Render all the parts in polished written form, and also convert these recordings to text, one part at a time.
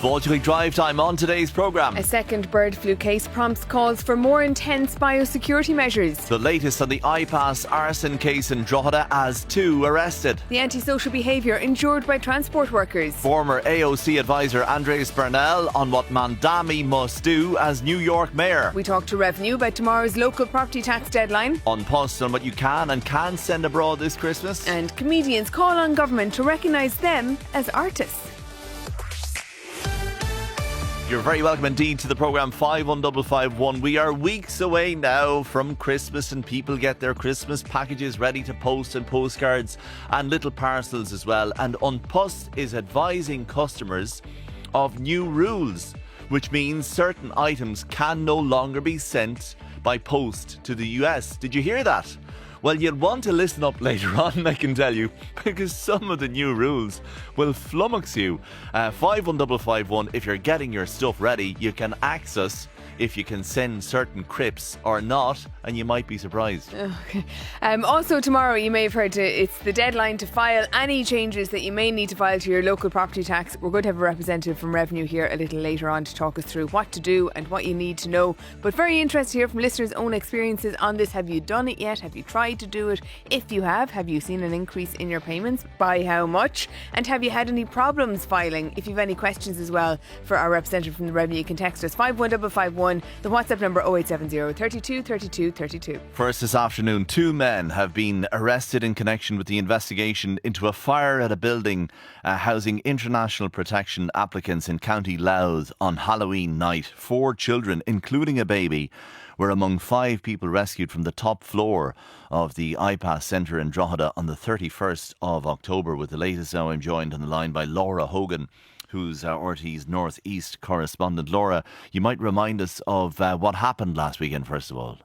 RTÉ Drivetime on today's programme. A second bird flu case prompts calls for more intense biosecurity measures. The latest on the iPass arson case in Drogheda as 2 arrested. The antisocial behaviour endured by transport workers. Former AOC advisor Andres Bernal on what Mandami must do as New York mayor. We talk to Revenue about tomorrow's local property tax deadline. On post on what you can and can't send abroad this Christmas. And comedians call on government to recognise them as artists. You're very welcome indeed to the programme 51551. We are weeks away now from Christmas and people get their Christmas packages ready to post and postcards and little parcels as well. And An Post is advising customers of new rules, which means certain items can no longer be sent by post to the US. Did you hear that? Well, you'd want to listen up later on, I can tell you, because some of the new rules will flummox you. 51551, if you're getting your stuff ready, you can access if you can send certain crips or not, and you might be surprised. Okay. Also tomorrow, you may have heard it's the deadline to file any changes that you may need to file to your local property tax. We're going to have a representative from Revenue here a little later on to talk us through what to do and what you need to know. But very interested to hear from listeners' own experiences on this. Have you done it yet? Have you tried to do it? If you have you seen an increase in your payments? By how much? And have you had any problems filing? If you have any questions as well for our representative from the Revenue, you can text us 51551. The WhatsApp number 0870 32 32 32. First this afternoon, 2 men have been arrested in connection with the investigation into a fire at a building housing international protection applicants in County Louth on Halloween night. 4 children, including a baby, were among 5 people rescued from the top floor of the iPass Centre in Drogheda on the 31st of October. With the latest now, I'm joined on the line by Laura Hogan, who's RTÉ's North East correspondent. Laura, you might remind us of what happened last weekend, first of all.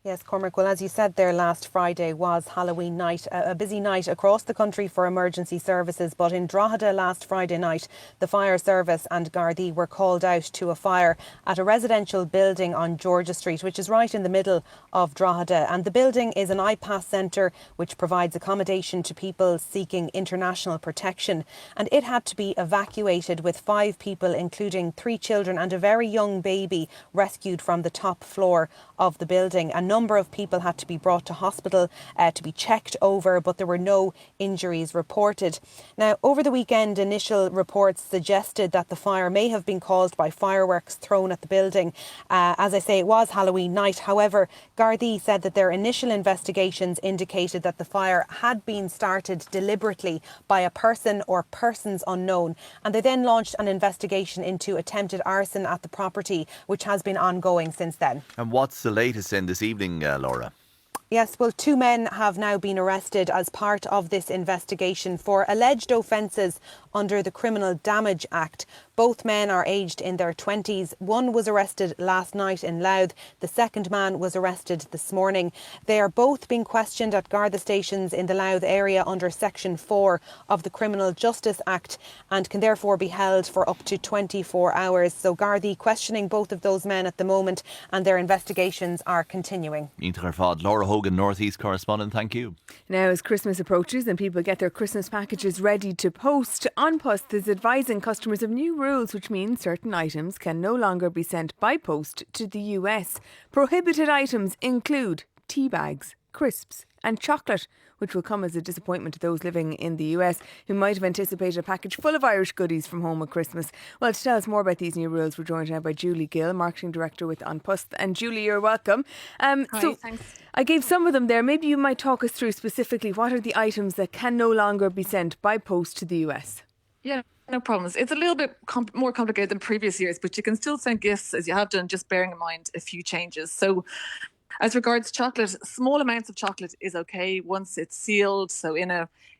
Yes, Cormac. Well, as you said there, last Friday was Halloween night, a busy night across the country for emergency services. But in Drogheda last Friday night, the fire service and Gardaí were called out to a fire at a residential building on Georgia Street, which is right in the middle of Drogheda. And the building is an iPass centre which provides accommodation to people seeking international protection. And it had to be evacuated with 5 people, including 3 children and a very young baby, rescued from the top floor of the building. A number of people had to be brought to hospital to be checked over, but there were no injuries reported. Now, over the weekend, initial reports suggested that the fire may have been caused by fireworks thrown at the building. As I say, it was Halloween night. However, Gardaí said that their initial investigations indicated that the fire had been started deliberately by a person or persons unknown. And they then launched an investigation into attempted arson at the property, which has been ongoing since then. And what's the latest in this evening, Laura? Yes, well, 2 men have now been arrested as part of this investigation for alleged offences under the Criminal Damage Act. Both men are aged in their 20s. One was arrested last night in Louth. The second man was arrested this morning. They are both being questioned at Garda stations in the Louth area under Section 4 of the Criminal Justice Act and can therefore be held for up to 24 hours. So Gardaí questioning both of those men at the moment and their investigations are continuing. Laura Hogan, North East correspondent, thank you. Now, as Christmas approaches and people get their Christmas packages ready to post, An Post is advising customers of new rules, which means certain items can no longer be sent by post to the US. Prohibited items include tea bags, crisps and chocolate, which will come as a disappointment to those living in the US who might have anticipated a package full of Irish goodies from home at Christmas. Well, to tell us more about these new rules, we're joined now by Julie Gill, Marketing Director with An Post. And Julie, you're welcome. Hi, thanks. I gave some of them there. Maybe you might talk us through specifically what are the items that can no longer be sent by post to the US? Yeah, no problems. It's a little bit more complicated than previous years, but you can still send gifts as you have done, just bearing in mind a few changes. So as regards chocolate, small amounts of chocolate is okay once it's sealed, so in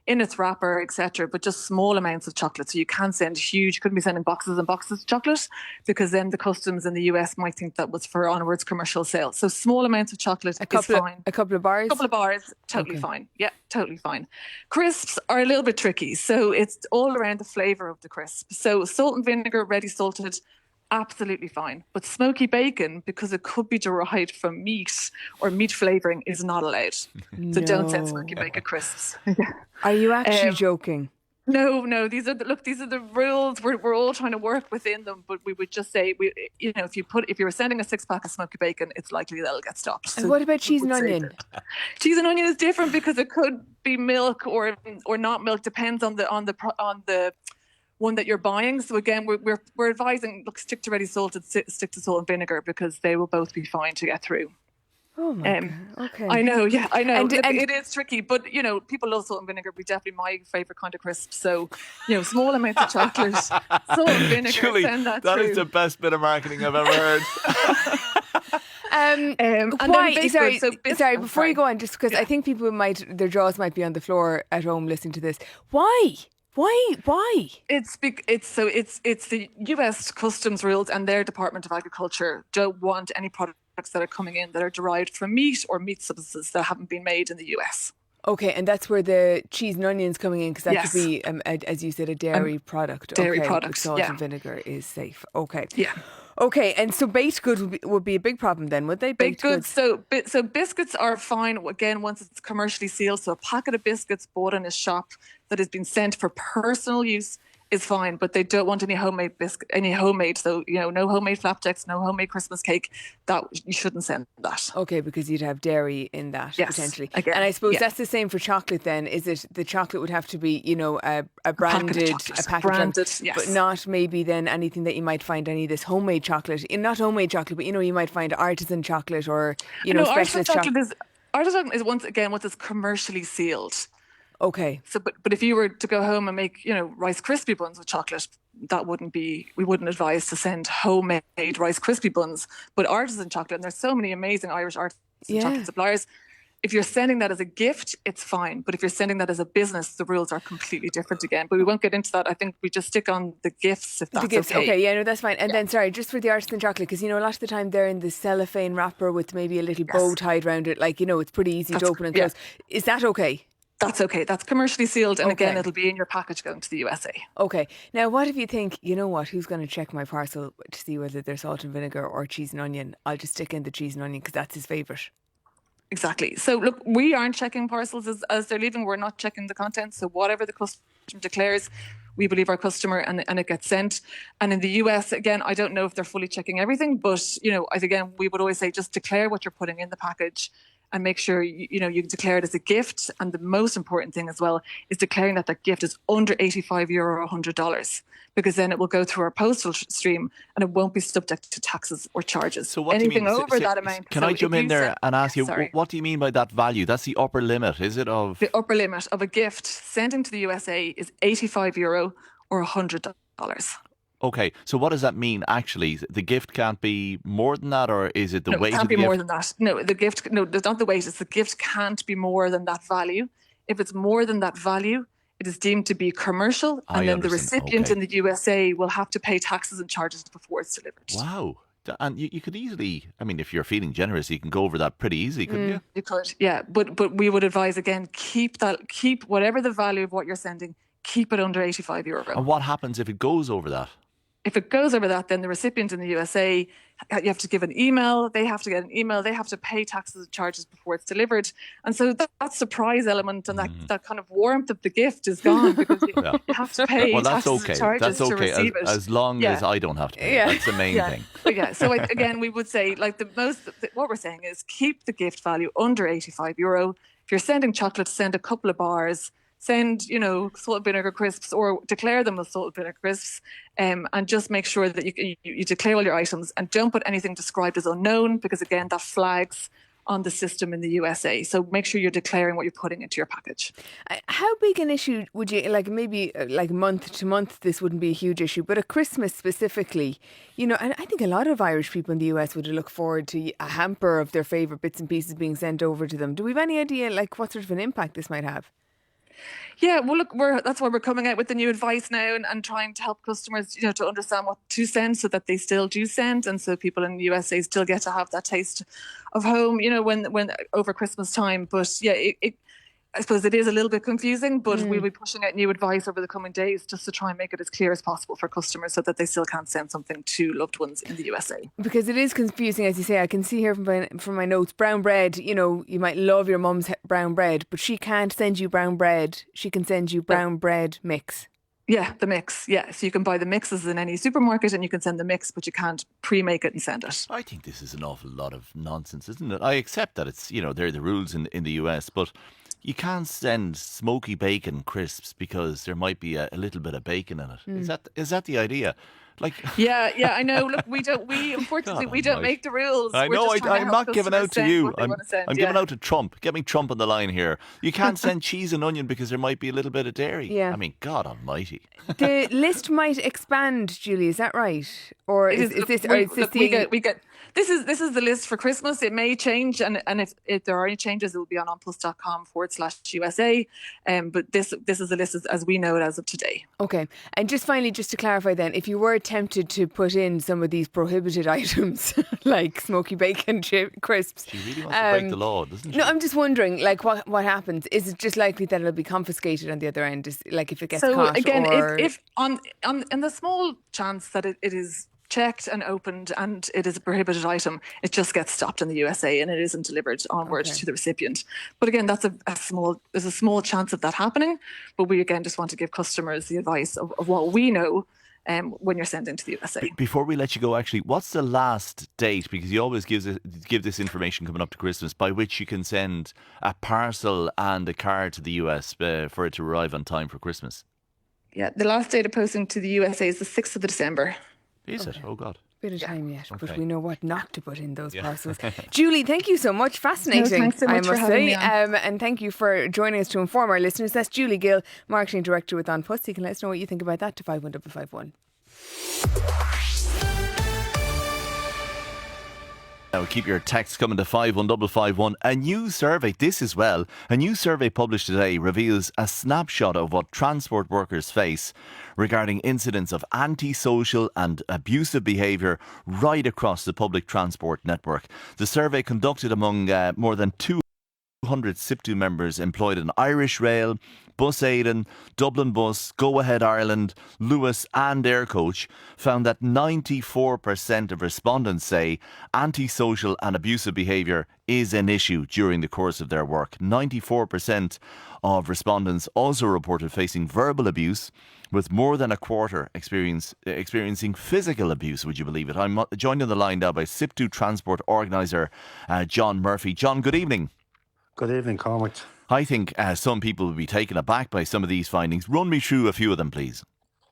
its wrapper, etc. But just small amounts of chocolate. So you can't send huge, couldn't be sending boxes and boxes of chocolate because then the customs in the US might think that was for onwards commercial sale. So small amounts of chocolate is fine. A couple of bars? A couple of bars, totally fine. Yeah, totally fine. Crisps are a little bit tricky. So it's all around the flavour of the crisp. So salt and vinegar, ready salted, absolutely fine. But smoky bacon, because it could be derived from meat or meat flavouring, is not allowed. So don't send smoky bacon crisps. Are you actually joking? No. These are the rules. We're all trying to work within them, but we would just say, if you were sending a 6-pack of smoky bacon, it's likely that'll get stopped. And So what about we cheese would and say onion? that. Cheese and onion is different because it could be milk or not milk. Depends on the one that you're buying. So again, we're advising, look, stick to ready salted, stick to salt and vinegar, because they will both be fine to get through. Oh my God. Okay. I know. And it is tricky, but people love salt and vinegar. Be definitely my favourite kind of crisp. So, small amounts of chocolate, salt and vinegar. Julie, send that that through. is the best bit of marketing I've ever heard. And then biscuits, sorry, before you go on, just because I think people their jaws might be on the floor at home listening to this. Why? It's the US Customs rules, and their Department of Agriculture don't want any products that are coming in that are derived from meat or meat substances that haven't been made in the US. Okay, and that's where the cheese and onions coming in, because that Yes. could be, as you said, a dairy product. Dairy okay, product, with salt yeah. and vinegar is safe. Okay. Yeah. Okay, and so baked goods would be a big problem then, would they? Baked goods. So biscuits are fine, again, once it's commercially sealed. So a packet of biscuits bought in a shop that has been sent for personal use is fine, but they don't want any homemade So, no homemade flapjacks, no homemade Christmas cake. That you shouldn't send that. Okay, because you'd have dairy in that, Yes, potentially. again, And I suppose yeah. that's the same for chocolate then. Is it the chocolate would have to be, a branded, chocolate. packet Branded, yes. but not maybe then anything that you might find any of this homemade chocolate. Not homemade chocolate, but you might find artisan chocolate or, specialist chocolate. Artisan is once it's commercially sealed. Okay. So, but if you were to go home and make, Rice Krispie buns with chocolate, we wouldn't advise to send homemade Rice Krispie buns, but artisan chocolate. And there's so many amazing Irish artisan chocolate suppliers. If you're sending that as a gift, it's fine. But if you're sending that as a business, the rules are completely different again. But we won't get into that. I think we just stick on the gifts, if that's okay. Yeah, no, that's fine. And then, sorry, just for the artisan chocolate, because, a lot of the time they're in the cellophane wrapper with maybe a little bow tied around it. Like, it's pretty easy to open and close. Is that okay? That's okay. That's commercially sealed. And again, it'll be in your package going to the USA. Okay. Now, what if you think, who's going to check my parcel to see whether there's salt and vinegar or cheese and onion? I'll just stick in the cheese and onion because that's his favourite. Exactly. So look, we aren't checking parcels as they're leaving. We're not checking the content. So whatever the customer declares, we believe our customer and it gets sent. And in the US, again, I don't know if they're fully checking everything, but, again, we would always say just declare what you're putting in the package and make sure, you declare it as a gift. And the most important thing as well is declaring that gift is under €85 or $100, because then it will go through our postal stream and it won't be subject to taxes or charges. So what anything do you mean? over that amount. Can I jump in there and ask you, what do you mean by that value? That's the upper limit, is it? The upper limit of a gift sending to the USA is €85 or $100. Okay, so what does that mean actually? The gift can't be more than that, or is it the weight of the gift? It can't be more than that. No, the gift, it's not the weight, it's the gift can't be more than that value. If it's more than that value, it is deemed to be commercial, and then the recipient in the USA will have to pay taxes and charges before it's delivered. Wow. And you could easily, if you're feeling generous, you can go over that pretty easily, couldn't you? You could, yeah. But we would advise, again, keep whatever the value of what you're sending, keep it under €85. And what happens if it goes over that? If it goes over that, then the recipient in the USA, you have to give an email. They have to get an email. They have to pay taxes and charges before it's delivered. And so that surprise element and that kind of warmth of the gift is gone, because you have to pay taxes and charges to receive it. As long as I don't have to pay. That's the main thing. So again, we would say, what we're saying is keep the gift value under €85. If you're sending chocolate, send a couple of bars. Send, salt and vinegar crisps, or declare them as salt and vinegar crisps, and just make sure that you declare all your items, and don't put anything described as unknown, because again, that flags on the system in the USA. So make sure you're declaring what you're putting into your package. How big an issue would you, maybe month to month, this wouldn't be a huge issue, but at Christmas specifically, and I think a lot of Irish people in the US would look forward to a hamper of their favourite bits and pieces being sent over to them. Do we have any idea what sort of an impact this might have? Yeah, well, look, that's why we're coming out with the new advice now and trying to help customers, to understand what to send so that they still do send, and so people in the USA still get to have that taste of home, when over Christmas time. But yeah, I suppose it is a little bit confusing, but we'll be pushing out new advice over the coming days just to try and make it as clear as possible for customers so that they still can't send something to loved ones in the USA. Because it is confusing, as you say. I can see here from my notes, brown bread, you might love your mum's brown bread, but she can't send you brown bread. She can send you brown bread mix. Yeah, the mix. Yeah, so you can buy the mixes in any supermarket and you can send the mix, but you can't pre-make it and send it. I think this is an awful lot of nonsense, isn't it? I accept that it's, they're the rules in the US, but you can't send smoky bacon crisps because there might be a little bit of bacon in it. Is that the idea? Yeah, I know. Look, unfortunately we don't make the rules. I know. I'm not giving out to you. I'm giving out to Trump. Get me Trump on the line here. You can't send cheese and onion because there might be a little bit of dairy. Yeah. I mean, God Almighty. The list might expand, Julie. Is that right? Or is this? This is the list for Christmas. It may change, and if there are any changes, it will be on onplus.com/USA. But this is the list as we know it as of today. Okay. And just finally, just to clarify then, if you were tempted to put in some of these prohibited items like smoky bacon crisps. She really wants to break the law, doesn't she? No, I'm just wondering, what happens? Is it just likely that it'll be confiscated on the other end? If it gets caught? So again, if on the small chance that it is checked and opened and it is a prohibited item, it just gets stopped in the USA and it isn't delivered onward to the recipient. But again, there's a small chance of that happening. But we again just want to give customers the advice of what we know when you're sending to the USA. Before we let you go, actually, what's the last date? Because you always give this information coming up to Christmas by which you can send a parcel and a card to the US for it to arrive on time for Christmas. Yeah, the last date of posting to the USA is the 6th of December. Is it? Oh, God. Bit of time yet, Okay. but we know what not to put in those parcels. Julie, thank you so much. Fascinating, thanks so much I must for having say. me on. And thank you for joining us to inform our listeners. That's Julie Gill, Marketing Director with On Plus. You can let us know what you think about that to 51551. Now keep your texts coming to 51551. A new survey published today reveals a snapshot of what transport workers face regarding incidents of antisocial and abusive behaviour right across the public transport network. The survey, conducted among more than 200 SIPTU members employed in Irish Rail, Bus Éireann, Dublin Bus, Go Ahead Ireland, Lewis and Air Coach, found that 94% of respondents say antisocial and abusive behaviour is an issue during the course of their work. 94% of respondents also reported facing verbal abuse, with more than a quarter experiencing physical abuse. Would you believe it? I'm joined on the line now by SIPTU Transport Organiser John Murphy. John, good evening. Good evening, Cormac. I think some people will be taken aback by some of these findings. Run me through a few of them, please.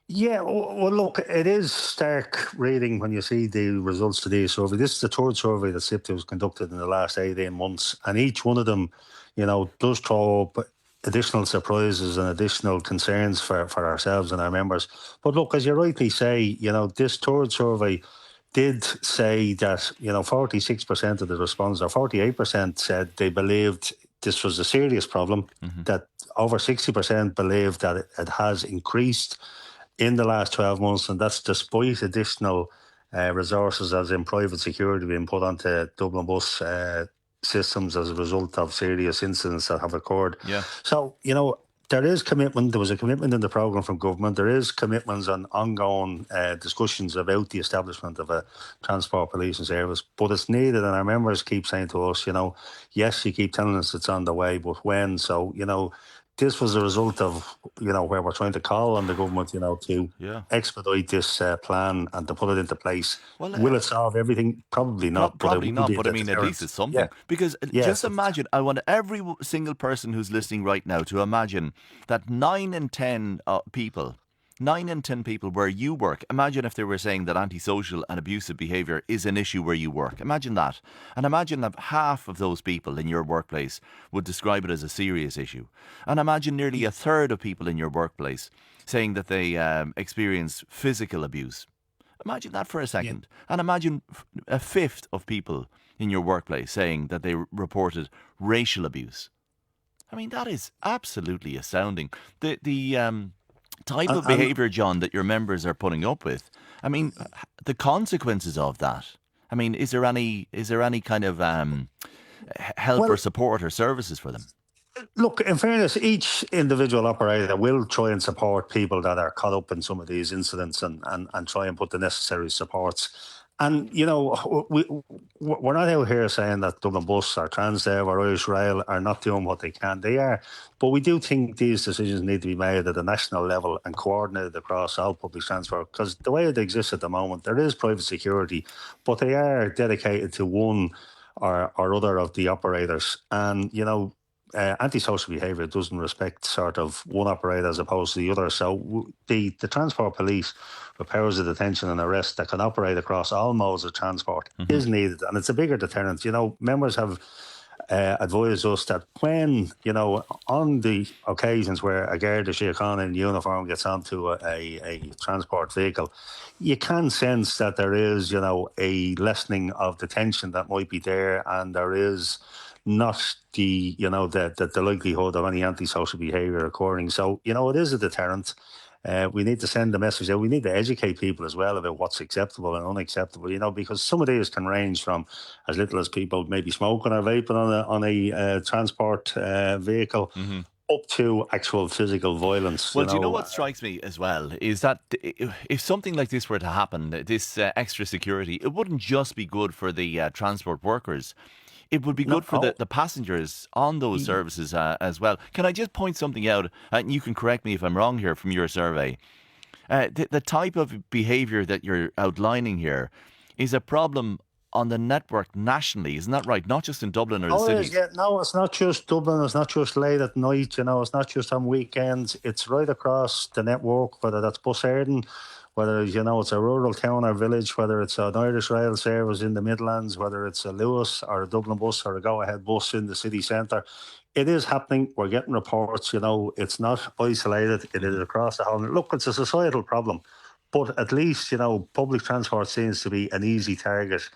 Yeah, well, look, it is stark reading when you see the results of these survey. This is the third survey that SIPTU has conducted in the last 18 months, and each one of them, does throw up additional surprises and additional concerns for ourselves and our members. But look, as you rightly say, this third survey did say that, 46% of the respondents, or 48%, said they believed this was a serious problem, that over 60% believe that it has increased in the last 12 months, and that's despite additional resources, as in private security, being put onto Dublin Bus systems as a result of serious incidents that have occurred. Yeah. So, there is commitment. There was a commitment in the programme from government. There is commitments and ongoing discussions about the establishment of a transport policing service, but it's needed, and our members keep saying to us, yes, you keep telling us it's on the way, but when? So, this was a result of, where we're trying to call on the government, to expedite this plan and to put it into place. Well, will it solve everything? Probably not. Probably not, but I mean, at least it's something. Yeah. Because just imagine, I want every single person who's listening right now to imagine that 9 in 10 people where you work, imagine if they were saying that antisocial and abusive behaviour is an issue where you work. Imagine that. And imagine that half of those people in your workplace would describe it as a serious issue. And imagine nearly a third of people in your workplace saying that they experience physical abuse. Imagine that for a second. Yeah. And imagine a fifth of people in your workplace saying that they reported racial abuse. I mean, that is absolutely astounding. The type of behaviour, John, that your members are putting up with. I mean, the consequences of that. I mean, is there any kind of help or support or services for them? Look, in fairness, each individual operator will try and support people that are caught up in some of these incidents and try and put the necessary supports. And, we're not out here saying that Dublin Bus or Transdev or Irish Rail are not doing what they can. They are. But we do think these decisions need to be made at a national level and coordinated across all public transport, because the way it exists at the moment, there is private security, but they are dedicated to one or other of the operators. And, antisocial behaviour doesn't respect sort of one operator as opposed to the other. So the transport police with powers of detention and arrest that can operate across all modes of transport is needed, and it's a bigger deterrent. Members have advised us that when, on the occasions where a Garda Síochána in uniform gets onto a transport vehicle, you can sense that there is, a lessening of the tension that might be there, and there is not the likelihood of any antisocial behaviour occurring. So, it is a deterrent. We need to send the message out. We need to educate people as well about what's acceptable and unacceptable, because some of these can range from as little as people maybe smoking or vaping on a transport vehicle up to actual physical violence. Well, do you know what strikes me as well is that if something like this were to happen, this extra security, it wouldn't just be good for the transport workers. It would be good for the passengers on those services as well. Can I just point something out? And you can correct me if I'm wrong here from your survey. The type of behaviour that you're outlining here is a problem on the network nationally. Isn't that right? Not just in Dublin or the cities. Yeah. No, it's not just Dublin. It's not just late at night. It's not just on weekends. It's right across the network, whether that's Bus Éireann, whether, it's a rural town or village, whether it's an Irish Rail service in the Midlands, whether it's a Lewis or a Dublin Bus or a Go-Ahead Bus in the city centre. It is happening. We're getting reports, it's not isolated. It is across the whole. Look, it's a societal problem, but at least, public transport seems to be an easy target,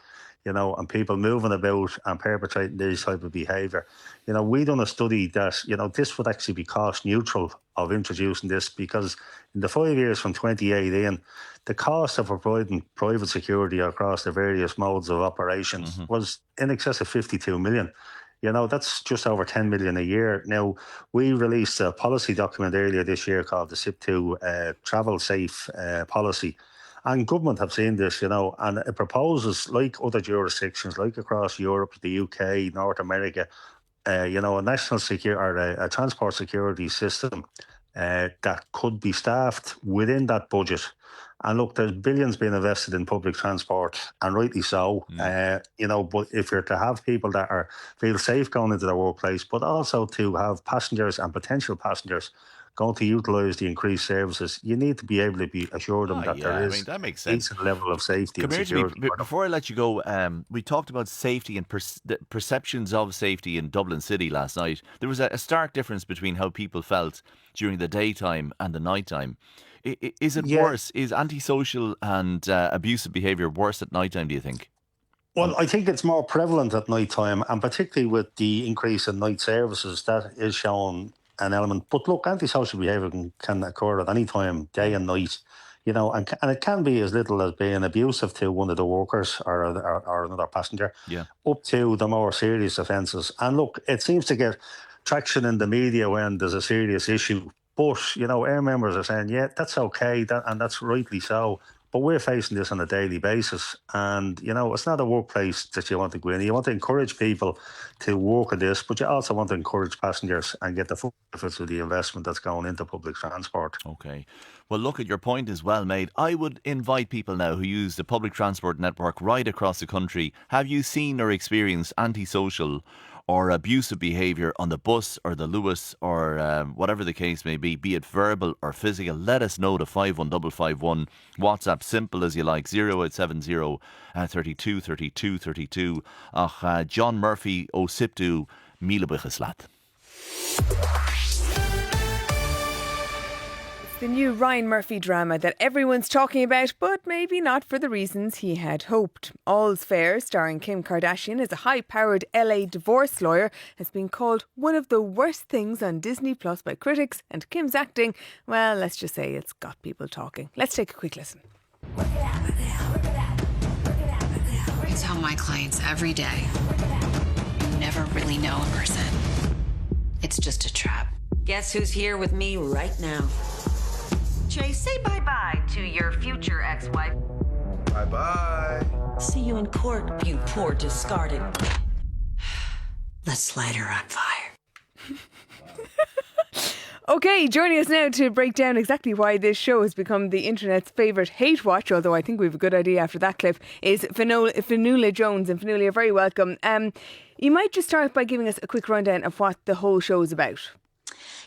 and people moving about and perpetrating this type of behaviour. We done a study that, this would actually be cost neutral of introducing this, because in the 5 years from 2018, the cost of providing private security across the various modes of operation was in excess of 52 million. That's just over 10 million a year. Now, we released a policy document earlier this year called the SIP2 Travel Safe Policy. And government have seen this, and it proposes, like other jurisdictions, like across Europe, the UK, North America, a national a transport security system that could be staffed within that budget. And look, there's billions being invested in public transport, and rightly so. But if you're to have people that feel safe going into their workplace, but also to have passengers and potential passengers going to utilise the increased services, you need to be able to be assured them that there is that makes sense. A decent level of safety and security. Before I let you go, we talked about safety and the perceptions of safety in Dublin City last night. There was a stark difference between how people felt during the daytime and the nighttime. Is it worse? Is antisocial and abusive behaviour worse at nighttime, do you think? Well, I think it's more prevalent at night time, and particularly with the increase in night services, that is shown an element. But look, antisocial behaviour can occur at any time, day and night, and it can be as little as being abusive to one of the workers or another passenger, up to the more serious offences. And look, it seems to get traction in the media when there's a serious issue. But, our members are saying, yeah, that's okay, and that's rightly so. But we're facing this on a daily basis. And, it's not a workplace that you want to go in. You want to encourage people to work at this, but you also want to encourage passengers and get the full benefits of the investment that's going into public transport. Okay. Well, look, at your point is well made. I would invite people now who use the public transport network right across the country. Have you seen or experienced antisocial or abusive behaviour on the bus or the Lewis or whatever the case may be it verbal or physical? Let us know to 51551. WhatsApp, simple as you like, 0870 32 32 32. John Murphy ó Siptú, míle buchas leat. The new Ryan Murphy drama that everyone's talking about, but maybe not for the reasons he had hoped. All's Fair, starring Kim Kardashian as a high-powered LA divorce lawyer, has been called one of the worst things on Disney Plus by critics, and Kim's acting, well, let's just say it's got people talking. Let's take a quick listen. I tell my clients every day, you never really know a person It's just a trap. Guess who's here with me right now? Chase, say bye-bye to your future ex-wife. Bye-bye. See you in court, you poor discarded. Let's light her on fire. Okay, joining us now to break down exactly why this show has become the internet's favourite hate watch, although I think we have a good idea after that clip, is Fionnuala Jones. And Fionnuala, you're very welcome. You might just start by giving us a quick rundown of what the whole show is about.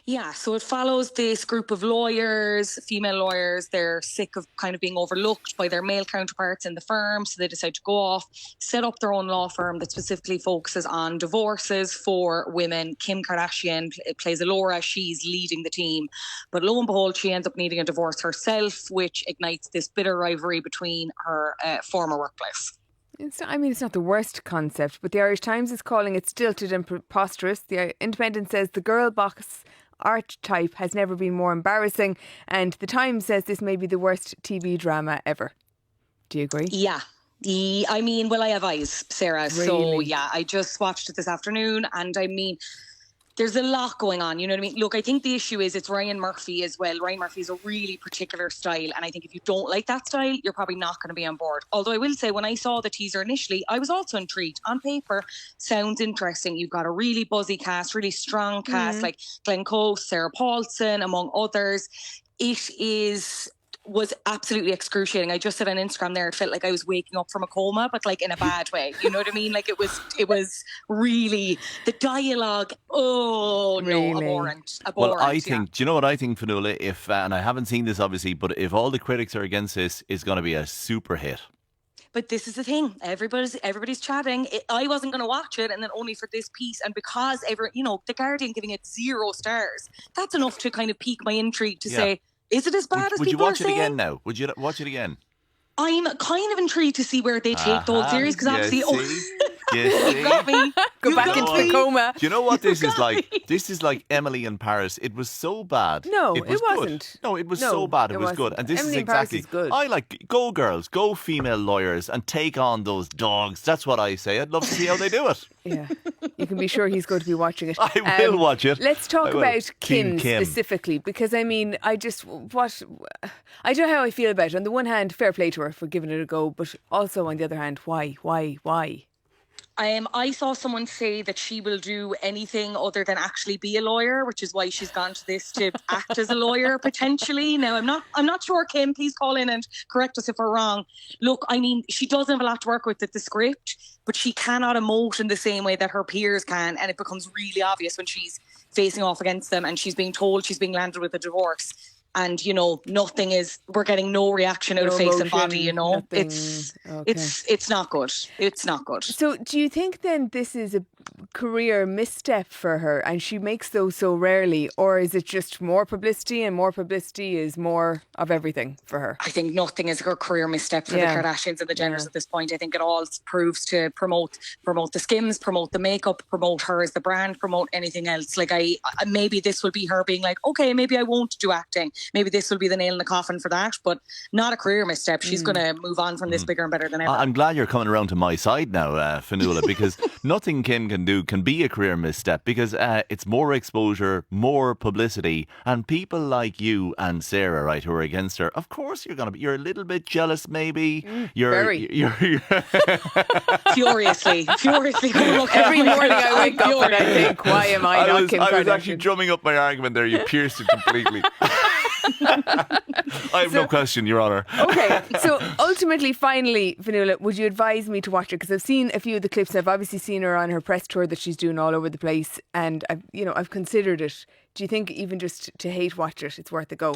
Yeah, so it follows this group of lawyers, female lawyers. They're sick of kind of being overlooked by their male counterparts in the firm, so they decide to go off, set up their own law firm that specifically focuses on divorces for women. Kim Kardashian plays Alora, she's leading the team. But lo and behold, she ends up needing a divorce herself, which ignites this bitter rivalry between her former workplace. It's not the worst concept, but the Irish Times is calling it stilted and preposterous. The Independent says the girl boss archetype has never been more embarrassing, and the Times says this may be the worst TV drama ever. Do you agree? Yeah. Well, I have eyes, Sarah. Really? So, yeah, I just watched it this afternoon, and there's a lot going on, you know what I mean? Look, I think the issue is it's Ryan Murphy as well. Ryan Murphy is a really particular style, and I think if you don't like that style, you're probably not going to be on board. Although I will say, when I saw the teaser initially, I was also intrigued. On paper, sounds interesting. You've got a really buzzy cast, really strong cast, like Glenn Close, Sarah Paulson, among others. Was absolutely excruciating. I just said on Instagram there, it felt like I was waking up from a coma, but like in a bad way. You know what I mean? Like it was really the dialogue. Oh Really? No, abhorrent. Well, I think, do you know what I think, Fionnuala? If and I haven't seen this obviously, but if all the critics are against this, it's going to be a super hit. But this is the thing. Everybody's chatting. I wasn't going to watch it, and then only for this piece, and because the Guardian giving it 0 stars, that's enough to kind of pique my intrigue to say, is it as bad as would you people watch are it saying? again now? Would you watch it again? I'm kind of intrigued to see where they take the whole series, because obviously, You got me. Go You back got into me. the coma. Do you know what this is got like? me. This is like Emily in Paris. It was so bad. No, it was it wasn't. Good. No, it was No, so bad. It it was good. wasn't. And this Emily is in Paris exactly. is good. I like go girls, go female lawyers, and take on those dogs. That's what I say. I'd love to see how they do it. Yeah, you can be sure he's going to be watching it. I will watch it. Let's talk I will. about Team Kim specifically, because I don't know how I feel about it. On the one hand, fair play to her for giving it a go, but also on the other hand, why? I saw someone say that she will do anything other than actually be a lawyer, which is why she's gone to this to act as a lawyer potentially. Now, I'm not sure, Kim. Please call in and correct us if we're wrong. Look, she doesn't have a lot to work with the script, but she cannot emote in the same way that her peers can, and it becomes really obvious when she's facing off against them and she's being told she's being landed with a divorce. And, we're getting no reaction out of face and body, nothing. It's not good. It's not good. So do you think then this is a career misstep for her and she makes those so rarely, or is it just more publicity, and more publicity is more of everything for her? I think nothing is a career misstep for the Kardashians and the Jenners at this point. I think it all proves to promote the Skims, promote the makeup, promote her as the brand, promote anything else. Like maybe this will be her being like, okay, maybe I won't do acting. Maybe this will be the nail in the coffin for that, but not a career misstep. She's going to move on from this bigger and better than ever. I'm glad you're coming around to my side now, Fionnuala, because nothing Kim can do can be a career misstep, because it's more exposure, more publicity, and people like you and Sarah, right, who are against her. Of course, you're a little bit jealous, maybe. Very. You're furiously. Every morning I wake up and I think, why am I not Kim Kardashian? I was actually drumming up my argument there. You pierced it completely. I have no question, Your Honour. Okay, so ultimately, finally, Fionnuala, would you advise me to watch it? Because I've seen a few of the clips. I've obviously seen her on her press tour that she's doing all over the place, and I've considered it. Do you think even just to hate watch it, it's worth a go?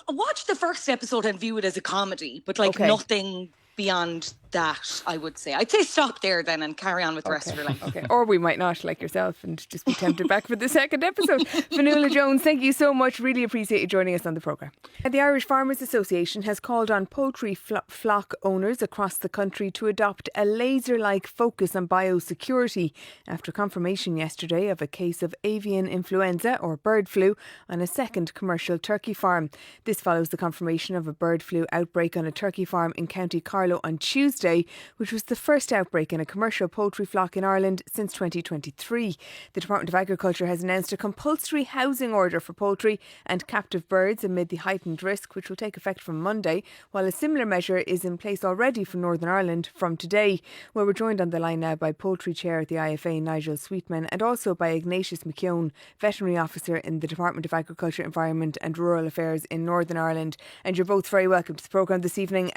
Watch the first episode and view it as a comedy, but nothing beyond that, I would say. I'd say stop there then and carry on with the rest of your life. Okay. Or we might not, like yourself, and just be tempted back for the second episode. Fionnuala Jones, thank you so much. Really appreciate you joining us on the programme. The Irish Farmers Association has called on poultry flock owners across the country to adopt a laser-like focus on biosecurity after confirmation yesterday of a case of avian influenza or bird flu on a second commercial turkey farm. This follows the confirmation of a bird flu outbreak on a turkey farm in County Carlow on Tuesday. Wednesday, which was the first outbreak in a commercial poultry flock in Ireland since 2023. The Department of Agriculture has announced a compulsory housing order for poultry and captive birds amid the heightened risk, which will take effect from Monday, while a similar measure is in place already for Northern Ireland from today. Well, we're joined on the line now by Poultry Chair at the IFA, Nigel Sweetman, and also by Ignatius McKeown, Veterinary Officer in the Department of Agriculture, Environment and Rural Affairs in Northern Ireland. And you're both very welcome to the programme this evening.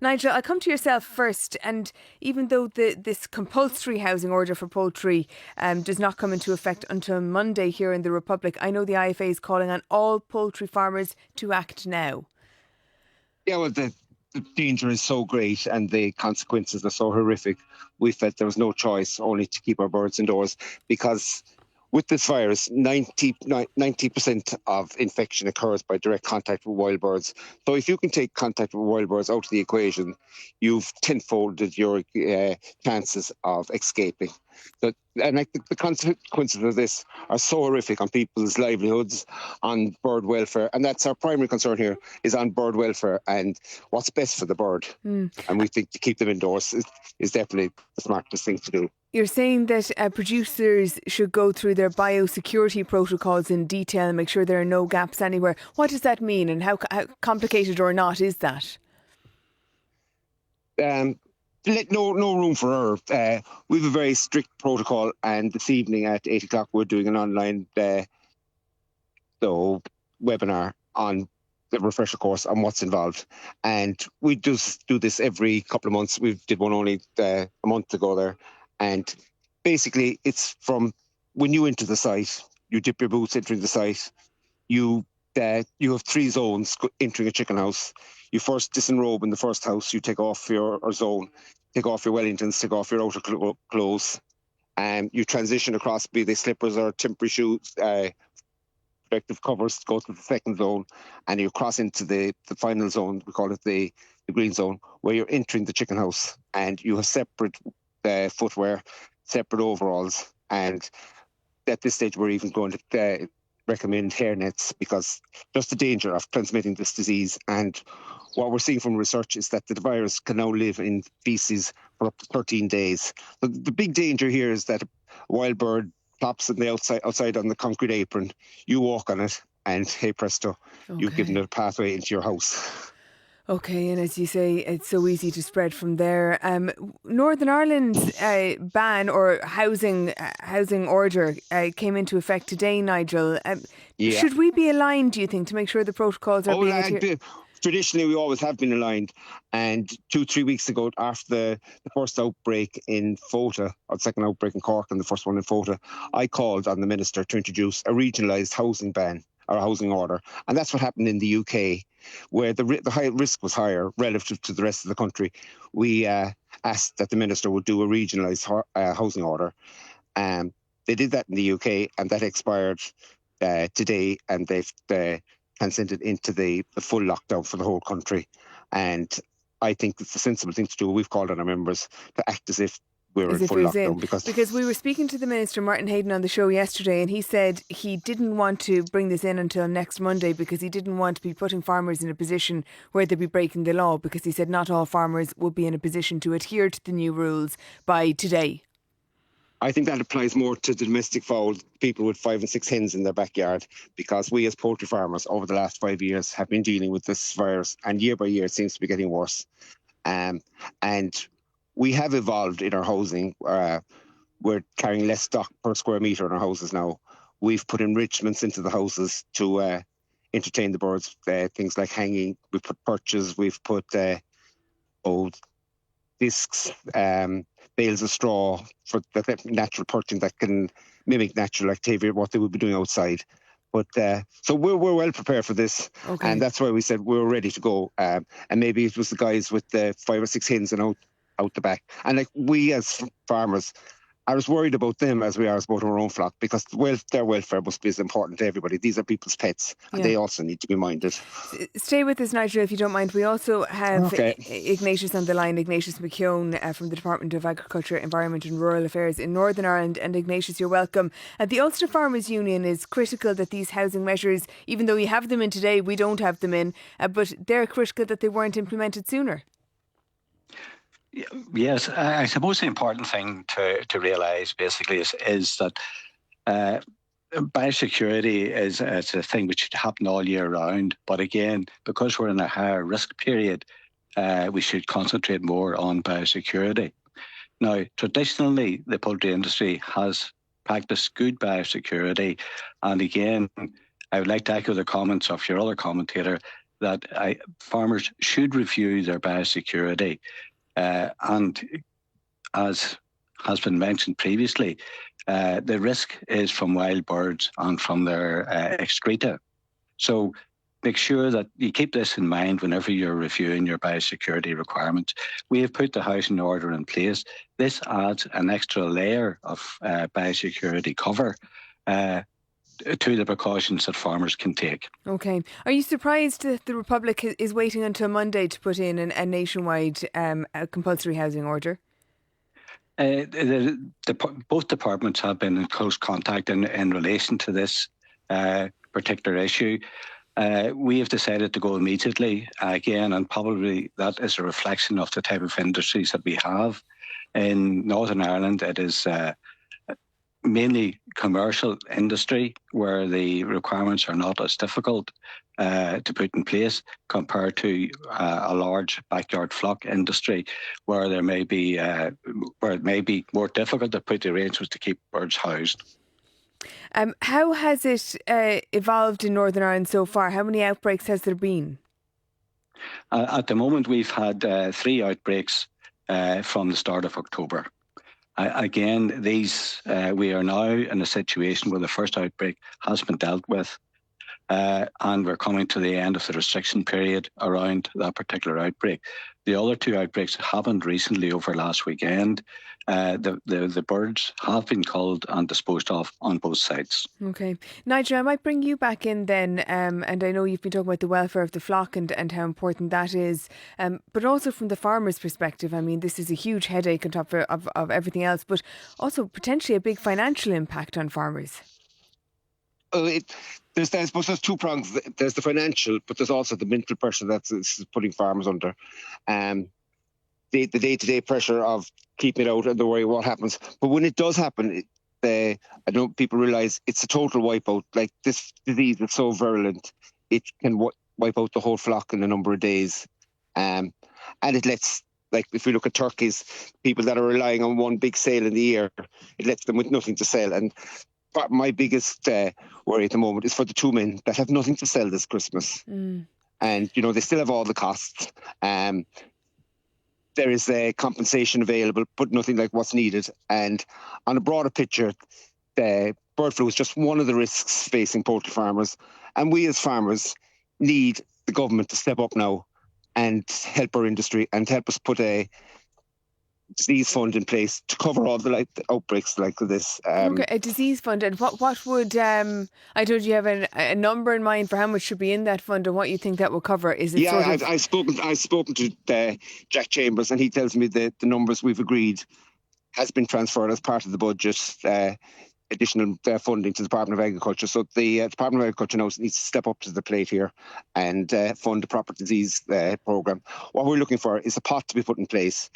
Nigel, I'll come to yourself first. And even though this compulsory housing order for poultry does not come into effect until Monday here in the Republic, I know the IFA is calling on all poultry farmers to act now. Yeah, well, the danger is so great and the consequences are so horrific. We felt there was no choice only to keep our birds indoors, because with this virus, 90% of infection occurs by direct contact with wild birds. So if you can take contact with wild birds out of the equation, you've tenfolded your chances of escaping. The consequences of this are so horrific on people's livelihoods, on bird welfare, and that's our primary concern here, is on bird welfare and what's best for the bird. And we think to keep them indoors is definitely the smartest thing to do. You're saying that producers should go through their biosecurity protocols in detail and make sure there are no gaps anywhere. What does that mean, and how complicated or not is that? No room for error. We have a very strict protocol, and this evening at 8 o'clock we're doing an online webinar on the refresher course on what's involved. And we just do this every couple of months. We did one only a month ago there. And basically it's from when you enter the site, you dip your boots entering the site, you have 3 zones entering a chicken house. You first disenrobe in the first house, you take off your zone, take off your Wellingtons, take off your outer clothes, and you transition across, be they slippers or temporary shoes, protective covers, go to the second zone, and you cross into the final zone. We call it the green zone, where you're entering the chicken house, and you have separate footwear, separate overalls, and at this stage we're even going to recommend hairnets, because just the danger of transmitting this disease. And what we're seeing from research is that the virus can now live in feces for up to 13 days. The big danger here is that a wild bird plops on the outside on the concrete apron, you walk on it, and hey presto, you've given it a pathway into your house. Okay, and as you say, it's so easy to spread from there. Northern Ireland's ban or housing order came into effect today, Nigel. Should we be aligned, do you think, to make sure the protocols are being adhered? Traditionally, we always have been aligned. And 2-3 weeks ago, after the first outbreak in Fota, or the second outbreak in Cork and the first one in Fota, I called on the Minister to introduce a regionalised housing ban or a housing order. And that's what happened in the UK, where the high risk was higher relative to the rest of the country. We asked that the Minister would do a regionalised housing order. They did that in the UK, and that expired today, and they've consented into the full lockdown for the whole country. And I think it's a sensible thing to do. We've called on our members to act as if we're in full lockdown. Because we were speaking to the Minister, Martin Hayden, on the show yesterday, and he said he didn't want to bring this in until next Monday because he didn't want to be putting farmers in a position where they'd be breaking the law, because he said not all farmers would be in a position to adhere to the new rules by today. I think that applies more to the domestic fowl, people with 5 and 6 hens in their backyard, because we as poultry farmers over the last 5 years have been dealing with this virus, and year by year it seems to be getting worse. And we have evolved in our housing. We're carrying less stock per square metre in our houses now. We've put enrichments into the houses to entertain the birds, things like hanging. We've put perches, we've put discs, bales of straw for the natural perching that can mimic natural activity, what they would be doing outside. But so we're well prepared for this, and that's why we said we were ready to go. And maybe it was the guys with the 5 or 6 hens and out the back. And like we as farmers are as worried about them as we are about our own flock, because their welfare must be as important to everybody. These are people's pets, and they also need to be minded. Stay with us, Nigel, if you don't mind. We also have Ignatius on the line, Ignatius McKeown from the Department of Agriculture, Environment and Rural Affairs in Northern Ireland. And Ignatius, you're welcome. The Ulster Farmers Union is critical that these housing measures, even though you have them in today, we don't have them in, but they're critical that they weren't implemented sooner. Yes, I suppose the important thing to realise basically is that biosecurity is a thing which should happen all year round. But again, because we're in a higher risk period, we should concentrate more on biosecurity. Now, traditionally, the poultry industry has practiced good biosecurity. And again, I would like to echo the comments of your other commentator that farmers should review their biosecurity. And as has been mentioned previously, the risk is from wild birds and from their excreta. So make sure that you keep this in mind whenever you're reviewing your biosecurity requirements. We have put the housing order in place. This adds an extra layer of biosecurity cover to the precautions that farmers can take. Okay. Are you surprised that the Republic is waiting until Monday to put in a nationwide compulsory housing order? Both departments have been in close contact in relation to this particular issue. We have decided to go immediately again, and probably that is a reflection of the type of industries that we have. In Northern Ireland, it is mainly commercial industry where the requirements are not as difficult to put in place compared to a large backyard flock industry where there may be where it may be more difficult to put the arrangements to keep birds housed. How has it evolved in Northern Ireland so far? How many outbreaks has there been? At the moment, we've had 3 outbreaks from the start of October. Again, we are now in a situation where the first outbreak has been dealt with, and we're coming to the end of the restriction period around that particular outbreak. The other 2 outbreaks happened recently over last weekend. The birds have been culled and disposed of on both sites. Okay. Nigel, I might bring you back in then, and I know you've been talking about the welfare of the flock and how important that is, but also from the farmer's perspective. I mean, this is a huge headache on top of everything else, but also potentially a big financial impact on farmers. There's 2 prongs. There's the financial, but there's also the mental pressure that's putting farmers under. The day-to-day pressure of keeping it out and the worry what happens. But when it does happen, I don't people realise it's a total wipeout. Like, this disease is so virulent, it can wipe out the whole flock in a number of days. And it lets, like, if we look at turkeys, people that are relying on one big sale in the year, it lets them with nothing to sell. And my biggest worry at the moment is for the 2 men that have nothing to sell this Christmas. And, they still have all the costs. There is a compensation available, but nothing like what's needed. And on a broader picture, bird flu is just one of the risks facing poultry farmers. And we as farmers need the government to step up now and help our industry and help us put a disease fund in place to cover all the outbreaks like this. Okay, a disease fund. And what would, I don't know, do you have a number in mind for how much should be in that fund and what you think that will cover? Is it I've spoken to Jack Chambers, and he tells me that the numbers we've agreed has been transferred as part of the budget, additional funding to the Department of Agriculture. So the Department of Agriculture now needs to step up to the plate here and fund a proper disease programme. What we're looking for is a pot to be put in place,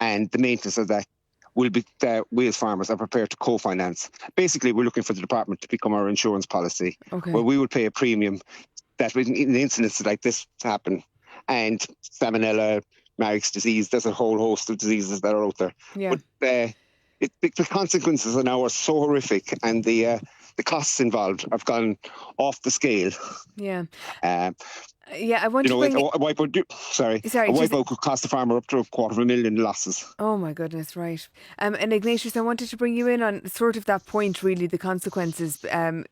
and the maintenance of that will be we as farmers are prepared to co-finance. Basically, we're looking for the department to become our insurance policy, where we will pay a premium that in incidents like this happen. And salmonella, Marik's disease, there's a whole host of diseases that are out there. Yeah. But the consequences now are so horrific, and the costs involved have gone off the scale. Yeah. I want to bring... A wipeout could cost the farmer up to $250,000 losses. Oh my goodness, right. And Ignatius, I wanted to bring you in on sort of that point, really, the consequences.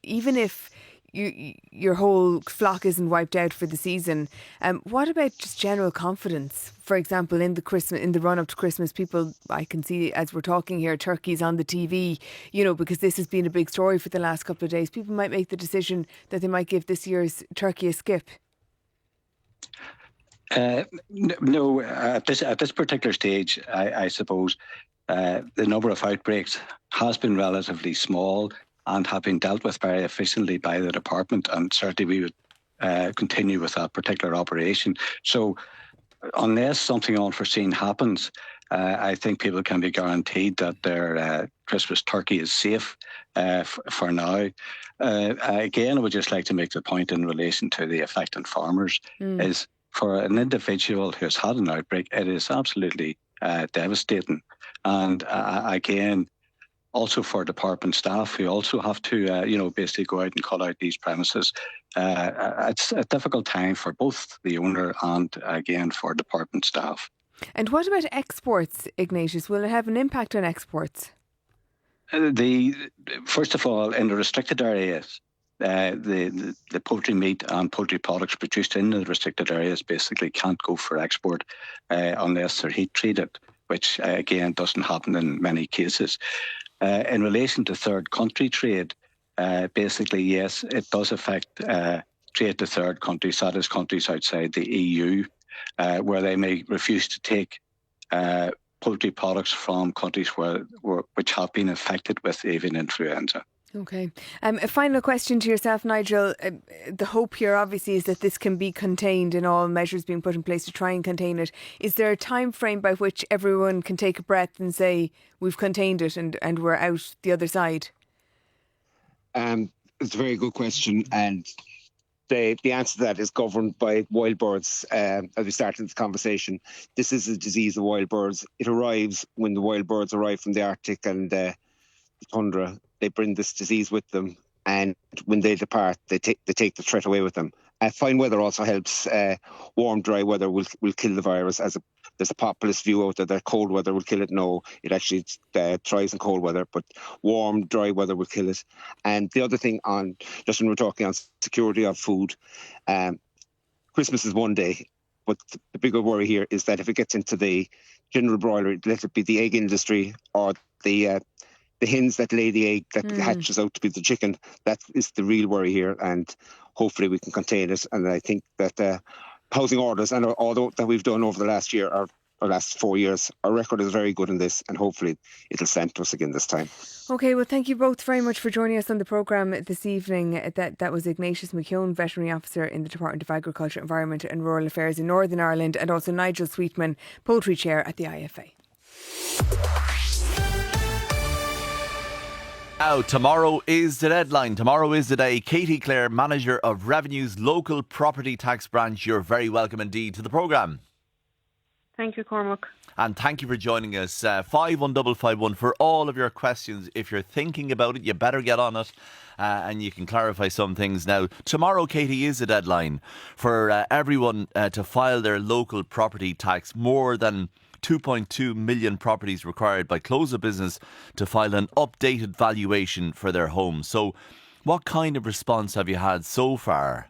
Even if your whole flock isn't wiped out for the season, what about just general confidence? For example, in the run up to Christmas, people, I can see as we're talking here, turkeys on the TV, because this has been a big story for the last couple of days. People might make the decision that they might give this year's turkey a skip. No, at this particular stage, I suppose the number of outbreaks has been relatively small and have been dealt with very efficiently by the department, and certainly we would continue with that particular operation. So unless something unforeseen happens, I think people can be guaranteed that their Christmas turkey is safe for now. Again, I would just like to make the point in relation to the effect on farmers is for an individual who's had an outbreak, it is absolutely devastating. And again, also for department staff who also have to, basically go out and cut out these premises. It's a difficult time for both the owner and, again, for department staff. And what about exports, Ignatius? Will it have an impact on exports? First of all, in the restricted areas, the poultry meat and poultry products produced in the restricted areas basically can't go for export unless they're heat treated, which again doesn't happen in many cases. In relation to third country trade, basically yes, it does affect trade to third countries, that is countries outside the EU, where they may refuse to take poultry products from countries which have been affected with avian influenza. Okay. A final question to yourself, Nigel. The hope here obviously is that this can be contained and all measures being put in place to try and contain it. Is there a time frame by which everyone can take a breath and say we've contained it and we're out the other side? It's a very good question, and the answer to that is governed by wild birds. As we started this conversation, this is a disease of wild birds. It arrives when the wild birds arrive from the Arctic and the tundra. They bring this disease with them, and when they depart, they take the threat away with them. Fine weather also helps. Warm, dry weather will kill the virus. There's a populist view out there that cold weather will kill it. No, it actually thrives in cold weather, but warm, dry weather will kill it. And the other thing just when we're talking on security of food, Christmas is one day, but the bigger worry here is that if it gets into the general broiler, let it be the egg industry or the hens that lay the egg that hatches out to be the chicken, that is the real worry here, and hopefully we can contain it. And I think that housing orders, and although that we've done over the last year or last 4 years, our record is very good in this, and hopefully it'll stand to us again this time. Okay, well, thank you both very much for joining us on the programme this evening. That was Ignatius McKeown, Veterinary Officer in the Department of Agriculture, Environment and Rural Affairs in Northern Ireland, and also Nigel Sweetman, Poultry Chair at the IFA. Now, tomorrow is the deadline. Tomorrow is the day. Katie Clare, Manager of Revenue's Local Property Tax Branch, you're very welcome indeed to the programme. Thank you, Cormac. And thank you for joining us. 51551 for all of your questions. If you're thinking about it, you better get on it and you can clarify some things now. Tomorrow, Katie, is the deadline for everyone to file their local property tax. More than 2.2 million properties required by close of business to file an updated valuation for their homes. So what kind of response have you had so far?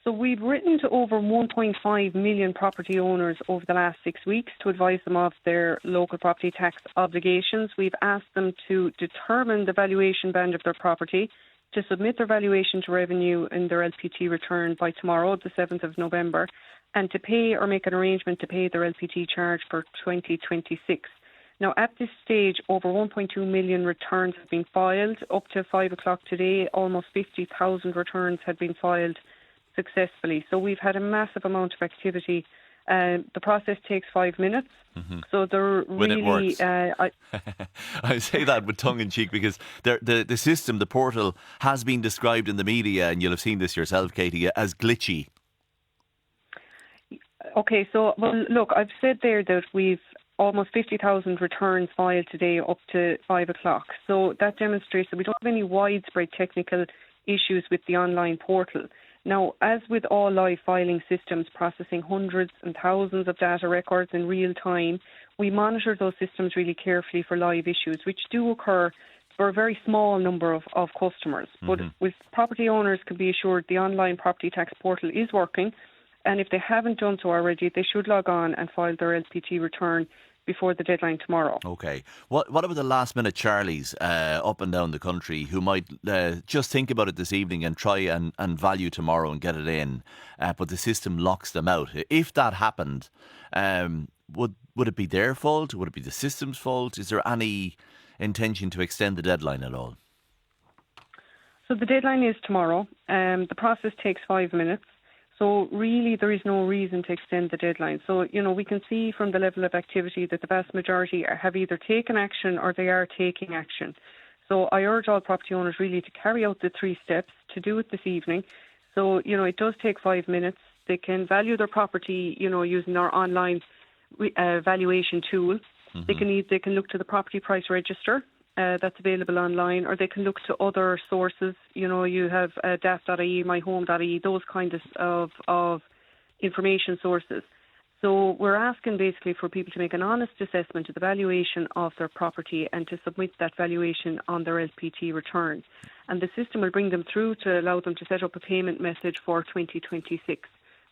So we've written to over 1.5 million property owners over the last 6 weeks to advise them of their local property tax obligations. We've asked them to determine the valuation band of their property, to submit their valuation to Revenue in their LPT return by tomorrow, the 7th of November, and to pay or make an arrangement to pay their LPT charge for 2026. Now, at this stage, over 1.2 million returns have been filed. Up to 5 o'clock today, almost 50,000 returns had been filed successfully. So we've had a massive amount of activity. The process takes 5 minutes. Mm-hmm. So they're when really... it works. I say that with tongue in cheek because the system, the portal, has been described in the media, and you'll have seen this yourself, Katie, as glitchy. Okay, so, well, look, I've said there that we've almost 50,000 returns filed today up to 5 o'clock. So that demonstrates that we don't have any widespread technical issues with the online portal. Now, as with all live filing systems processing hundreds and thousands of data records in real time, we monitor those systems really carefully for live issues, which do occur for a very small number of customers. Mm-hmm. But with property owners can be assured the online property tax portal is working, and if they haven't done so already, they should log on and file their LPT return before the deadline tomorrow. Okay. What about the last minute Charlies up and down the country who might just think about it this evening and try and value tomorrow and get it in, but the system locks them out? If that happened, would it be their fault? Would it be the system's fault? Is there any intention to extend the deadline at all? So the deadline is tomorrow. The process takes 5 minutes. So really, there is no reason to extend the deadline. So, we can see from the level of activity that the vast majority have either taken action or they are taking action. So I urge all property owners really to carry out the 3 steps, to do it this evening. So, it does take 5 minutes. They can value their property, using our online valuation tool. Mm-hmm. They can look to the property price register that's available online, or they can look to other sources. You have daft.ie, myhome.ie, those kinds of information sources. So we're asking basically for people to make an honest assessment of the valuation of their property and to submit that valuation on their LPT return. And the system will bring them through to allow them to set up a payment method for 2026.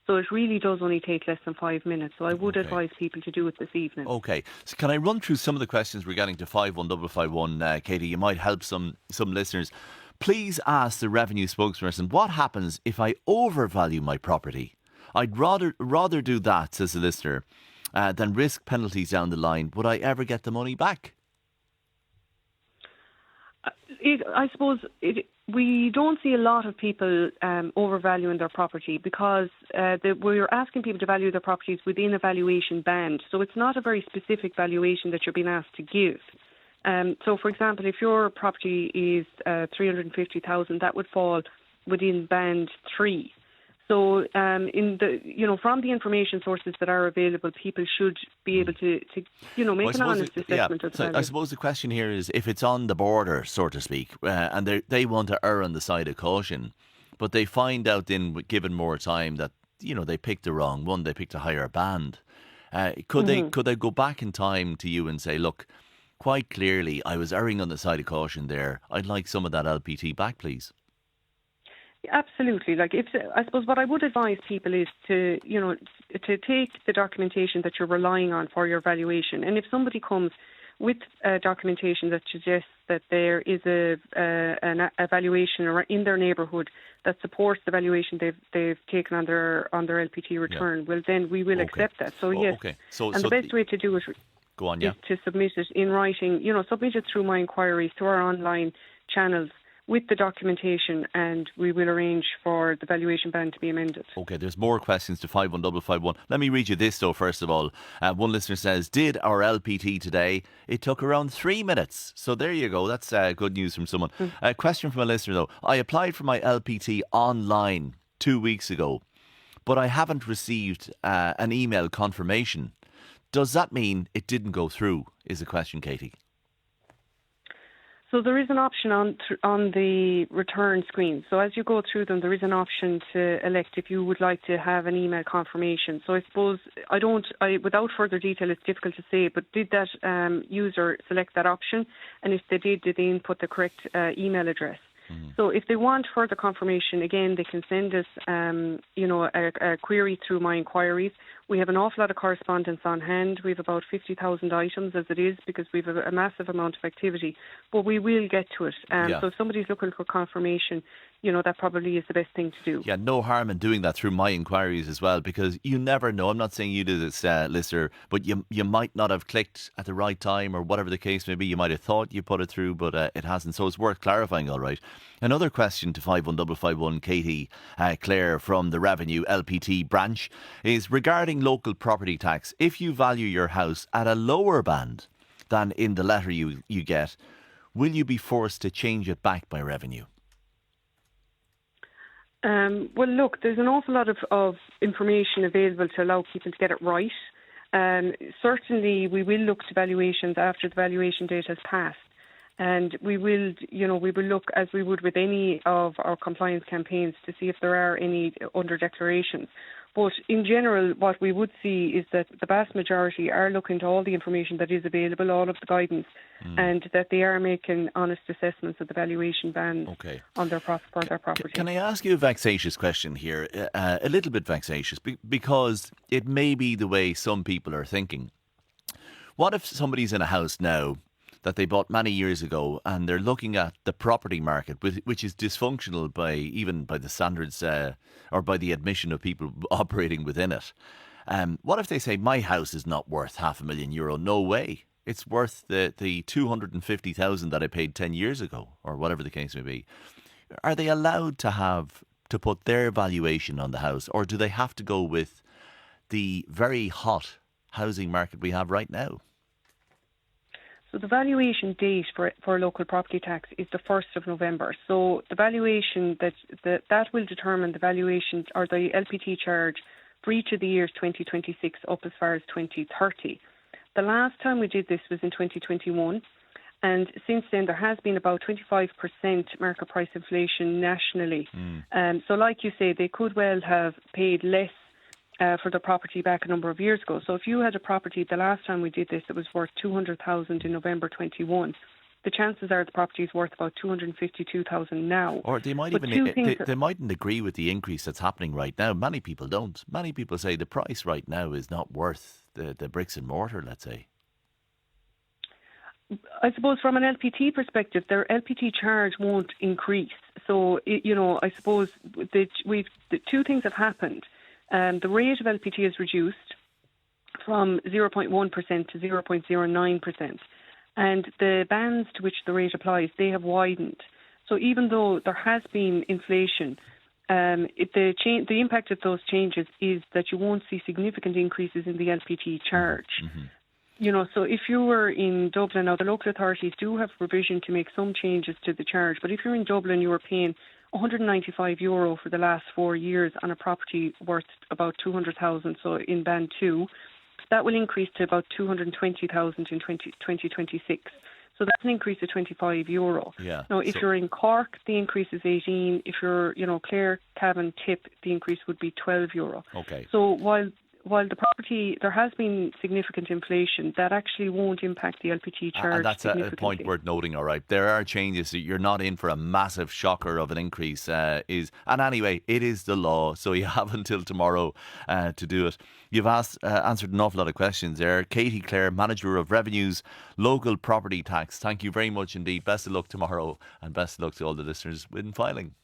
So it really does only take less than 5 minutes. So I would advise people to do it this evening. Okay. So can I run through some of the questions we're getting to 51551, Katie? You might help some listeners. Please ask the revenue spokesperson, what happens if I overvalue my property? I'd rather do that, says the listener, than risk penalties down the line. Would I ever get the money back? I suppose we don't see a lot of people overvaluing their property because we're asking people to value their properties within a valuation band. So it's not a very specific valuation that you're being asked to give. So, for example, if your property is 350,000, that would fall within band 3. So, from the information sources that are available, people should be able to make an honest assessment of the value. I suppose the question here is if it's on the border, so to speak, and they want to err on the side of caution, but they find out given more time that, they picked the wrong one, they picked a higher band. Could they go back in time to you and say, look, quite clearly, I was erring on the side of caution there. I'd like some of that LPT back, please. Absolutely. I suppose what I would advise people is to take the documentation that you're relying on for your valuation. And if somebody comes with documentation that suggests that there is an valuation in their neighbourhood that supports the valuation they've taken on their LPT return, well, then we will accept that. So yes, the best way to do it go on, is to submit it in writing. Submit it through My Inquiries to our online channels with the documentation, and we will arrange for the valuation band to be amended. Okay, there's more questions to 51551. Let me read you this though, first of all. One listener says, did our LPT today. It took around 3 minutes. So there you go. That's good news from someone. A question from a listener though. I applied for my LPT online 2 weeks ago, but I haven't received an email confirmation. Does that mean it didn't go through, is a question, Katie. So there is an option on the return screen. So as you go through them, there is an option to elect if you would like to have an email confirmation. So I suppose without further detail, it's difficult to say, but did that user select that option? And if they did they input the correct email address? So if they want further confirmation, again, they can send us, a query through My Inquiries. We have an awful lot of correspondence on hand. We have about 50,000 items as it is because we have a massive amount of activity. But we will get to it. So if somebody's looking for confirmation, that probably is the best thing to do. Yeah, no harm in doing that through My Inquiries as well, because you never know. I'm not saying you do this, listener, but you might not have clicked at the right time or whatever the case may be. You might have thought you put it through, but it hasn't. So it's worth clarifying, all right. Another question to 51551, Katie Clare from the Revenue LPT branch is regarding local property tax. If you value your house at a lower band than in the letter you get, will you be forced to change it back by Revenue? Well, look, there's an awful lot of information available to allow people to get it right. Certainly, we will look to valuations after the valuation date has passed. And we will look, as we would with any of our compliance campaigns, to see if there are any under declarations. But in general, what we would see is that the vast majority are looking to all the information that is available, all of the guidance, and that they are making honest assessments of the valuation band on their property. Can I ask you a vexatious question here? A little bit vexatious, because it may be the way some people are thinking. What if somebody's in a house now that they bought many years ago and they're looking at the property market, which is dysfunctional even by the standards or by the admission of people operating within it? What if they say, my house is not worth €500,000? No way. It's worth the 250,000 that I paid 10 years ago, or whatever the case may be. Are they allowed to have to put their valuation on the house, or do they have to go with the very hot housing market we have right now? So the valuation date for local property tax is the 1st of November. So the valuation that will determine the valuation or the LPT charge for each of the years 2026 up as far as 2030. The last time we did this was in 2021. And since then, there has been about 25% market price inflation nationally. So like you say, they could well have paid less for the property back a number of years ago. So if you had a property, the last time we did this, it was worth 200,000 in November 21. The chances are the property is worth about 252,000 now. Or they might they mightn't agree with the increase that's happening right now. Many people don't. Many people say the price right now is not worth the bricks and mortar, let's say. I suppose from an LPT perspective, their LPT charge won't increase. So, I suppose the two things have happened. The rate of LPT is reduced from 0.1% to 0.09%. And the bands to which the rate applies, they have widened. So even though there has been inflation, the impact of those changes is that you won't see significant increases in the LPT charge. So if you were in Dublin, now the local authorities do have provision to make some changes to the charge, but if you're in Dublin, you were paying €195 for the last 4 years on a property worth about 200,000, so in band 2, that will increase to about 220,000 in 2026. So that's an increase of €25. Yeah. Now, if you're in Cork, the increase is 18. If you're, Clare, Cavan, Tip, the increase would be €12. Okay. So while the property, there has been significant inflation, that actually won't impact the LPT charge. And that's a point worth noting, all right. There are changes. You're not in for a massive shocker of an increase. And anyway, it is the law, so you have until tomorrow to do it. You've answered an awful lot of questions there. Katie Clare, Manager of Revenues, Local Property Tax. Thank you very much indeed. Best of luck tomorrow, and best of luck to all the listeners in filing.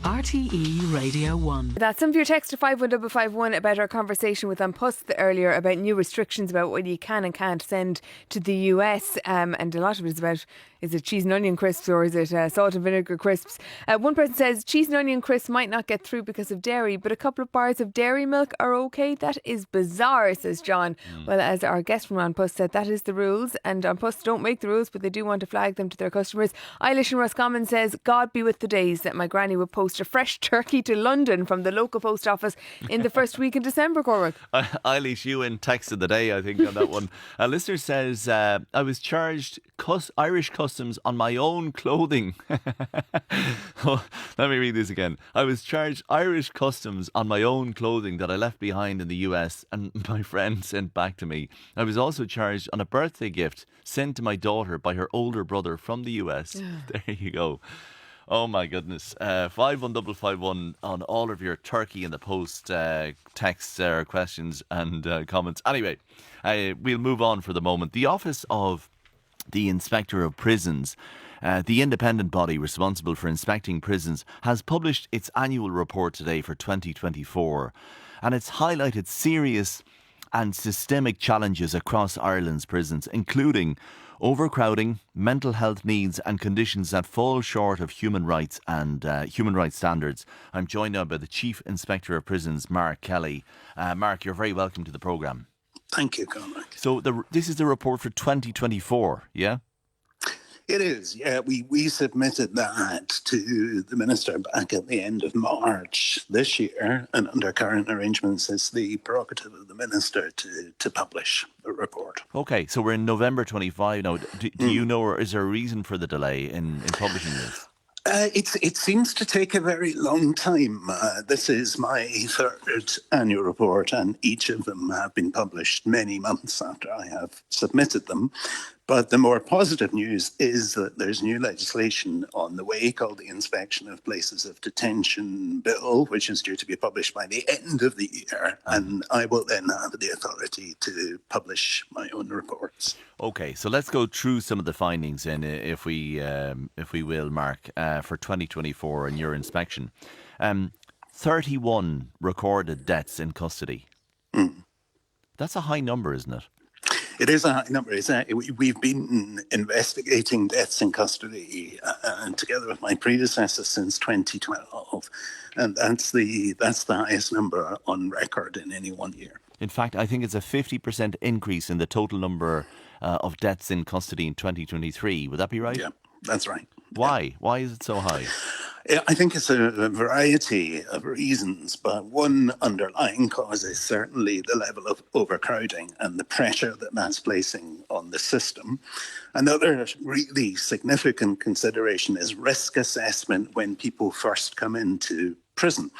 RTÉ Radio 1. That's some of your text to 51551 about our conversation with An Post earlier about new restrictions about what you can and can't send to the US. And a lot of it is about, is it cheese and onion crisps or is it salt and vinegar crisps? One person says cheese and onion crisps might not get through because of dairy, but a couple of bars of dairy milk are okay. That is bizarre, says John. Well, as our guest from An Post said, that is the rules, and An Post don't make the rules, but they do want to flag them to their customers. Eilish in Roscommon says, God be with the days that my granny would post a fresh turkey to London from the local post office in the first week in December, Cormac. Eilish, you in text of the day, I think, on that one. A listener says, I was charged Irish customs on my own clothing. Oh, let me read this again. I was charged Irish customs on my own clothing that I left behind in the US and my friend sent back to me. I was also charged on a birthday gift sent to my daughter by her older brother from the US. There you go. Oh my goodness. 51551 on all of your turkey in the post texts, questions and comments. Anyway, we'll move on for the moment. The Office of the Inspector of Prisons, the independent body responsible for inspecting prisons, has published its annual report today for 2024. And it's highlighted serious and systemic challenges across Ireland's prisons, including overcrowding, mental health needs and conditions that fall short of human rights and human rights standards. I'm joined now by the Chief Inspector of Prisons, Mark Kelly. Mark, you're very welcome to the programme. Thank you, Cormac. So this is the report for 2024, yeah? It is, yeah. We submitted that to the Minister back at the end of March this year, and under current arrangements, it's the prerogative of the Minister to publish the report. Okay, so we're in November 25 now. Do you know, or is there a reason for the delay in publishing this? It seems to take a very long time. This is my third annual report, and each of them have been published many months after I have submitted them. But the more positive news is that there's new legislation on the way called the Inspection of Places of Detention Bill, which is due to be published by the end of the year. And I will then have the authority to publish my own reports. Okay, so let's go through some of the findings, in, if we will, Mark, for 2024 in your inspection. 31 recorded deaths in custody. That's a high number, isn't it? It is a high number. We've been investigating deaths in custody together with my predecessor since 2012, and that's the highest number on record in any one year. In fact, I think it's a 50% increase in the total number of deaths in custody in 2023. Would that be right? Yeah, that's right. Why? Yeah. Why is it so high? I think it's a variety of reasons, but one underlying cause is certainly the level of overcrowding and the pressure that that's placing on the system. Another really significant consideration is risk assessment when people first come into prison.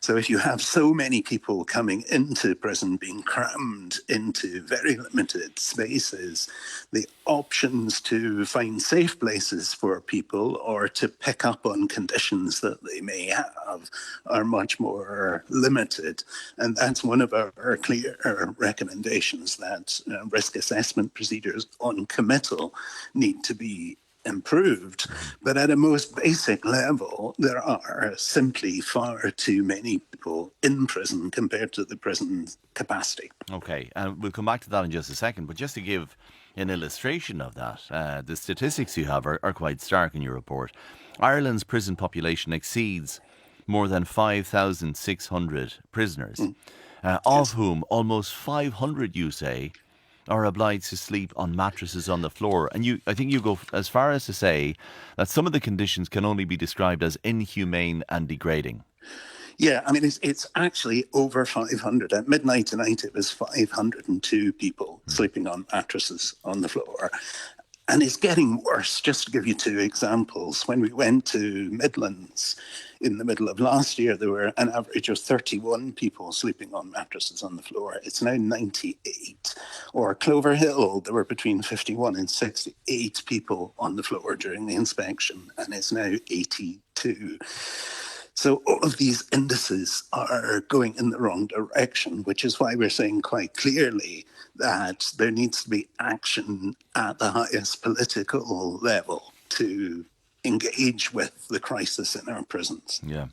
So if you have so many people coming into prison being crammed into very limited spaces, the options to find safe places for people or to pick up on conditions that they may have are much more limited. And that's one of our clear recommendations, that risk assessment procedures on committal need to be improved. But at a most basic level, there are simply far too many people in prison compared to the prison capacity. Okay, and we'll come back to that in just a second, but just to give an illustration of that, the statistics you have are quite stark in your report. Ireland's prison population exceeds more than 5,600 prisoners, of whom almost 500, you say, are obliged to sleep on mattresses on the floor. And I think you go as far as to say that some of the conditions can only be described as inhumane and degrading. Yeah, I mean, it's actually over 500. At midnight tonight, it was 502 people sleeping on mattresses on the floor. And it's getting worse. Just to give you two examples, when we went to Midlands in the middle of last year, there were an average of 31 people sleeping on mattresses on the floor. It's now 98. Or Clover Hill, there were between 51 and 68 people on the floor during the inspection, and it's now 82. So all of these indices are going in the wrong direction, which is why we're saying quite clearly that there needs to be action at the highest political level to engage with the crisis in our prisons. Yeah,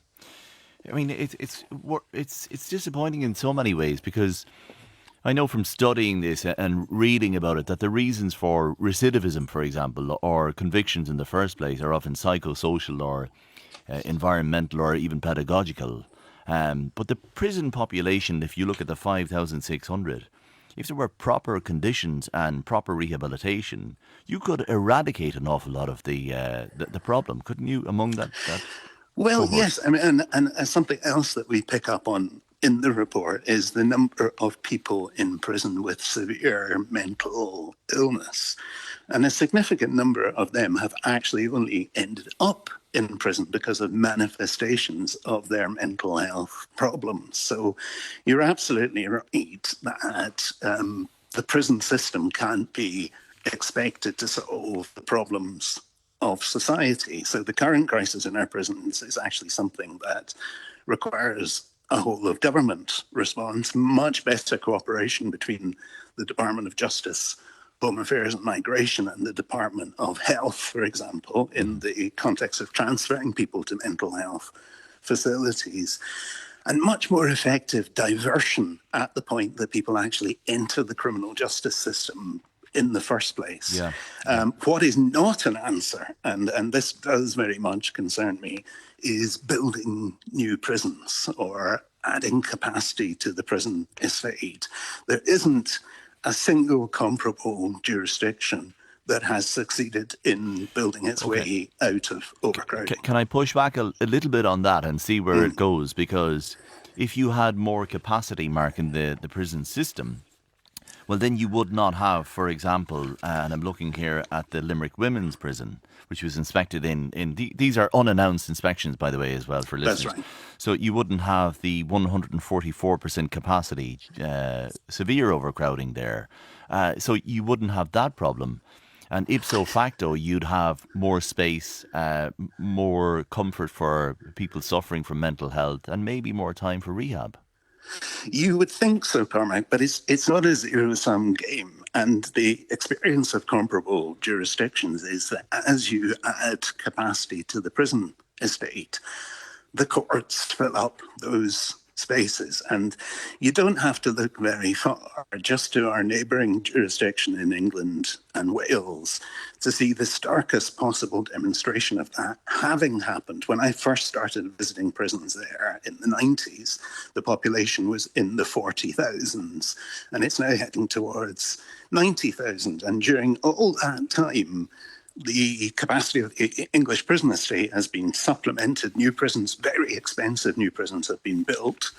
I mean it's disappointing in so many ways, because I know from studying this and reading about it that the reasons for recidivism, for example, or convictions in the first place are often psychosocial or environmental or even pedagogical. But the prison population, if you look at the 5,600, if there were proper conditions and proper rehabilitation, you could eradicate an awful lot of the problem, couldn't you, among that Well, cohort? yes. I mean, and something else that we pick up on in the report is the number of people in prison with severe mental illness. And a significant number of them have actually only ended up in prison because of manifestations of their mental health problems. So you're absolutely right that the prison system can't be expected to solve the problems of society. So the current crisis in our prisons is actually something that requires a whole of government response, much better cooperation between the Department of Justice, Home Affairs and Migration and the Department of Health, for example, in the context of transferring people to mental health facilities, and much more effective diversion at the point that people actually enter the criminal justice system in the first place. Yeah. What is not an answer, and this does very much concern me, is building new prisons or adding capacity to the prison estate. There isn't a single comparable jurisdiction that has succeeded in building its way out of overcrowding. Can I push back a little bit on that and see where it goes? Because if you had more capacity, Mark, in the prison system, well, then you would not have, for example, and I'm looking here at the Limerick Women's Prison, which was inspected these are unannounced inspections, by the way, as well, for listeners. That's right. So you wouldn't have the 144% capacity, severe overcrowding there. So you wouldn't have that problem. And ipso facto, you'd have more space, more comfort for people suffering from mental health, and maybe more time for rehab. You would think so, Cormac, but it's not a zero-sum game. And the experience of comparable jurisdictions is that as you add capacity to the prison estate, the courts fill up those spaces. And you don't have to look very far, just to our neighbouring jurisdiction in England and Wales, to see the starkest possible demonstration of that having happened. When I first started visiting prisons there in the 90s, the population was in the 40,000s, and it's now heading towards 90,000. And during all that time, the capacity of the English prison estate has been supplemented. New prisons, very expensive new prisons, have been built.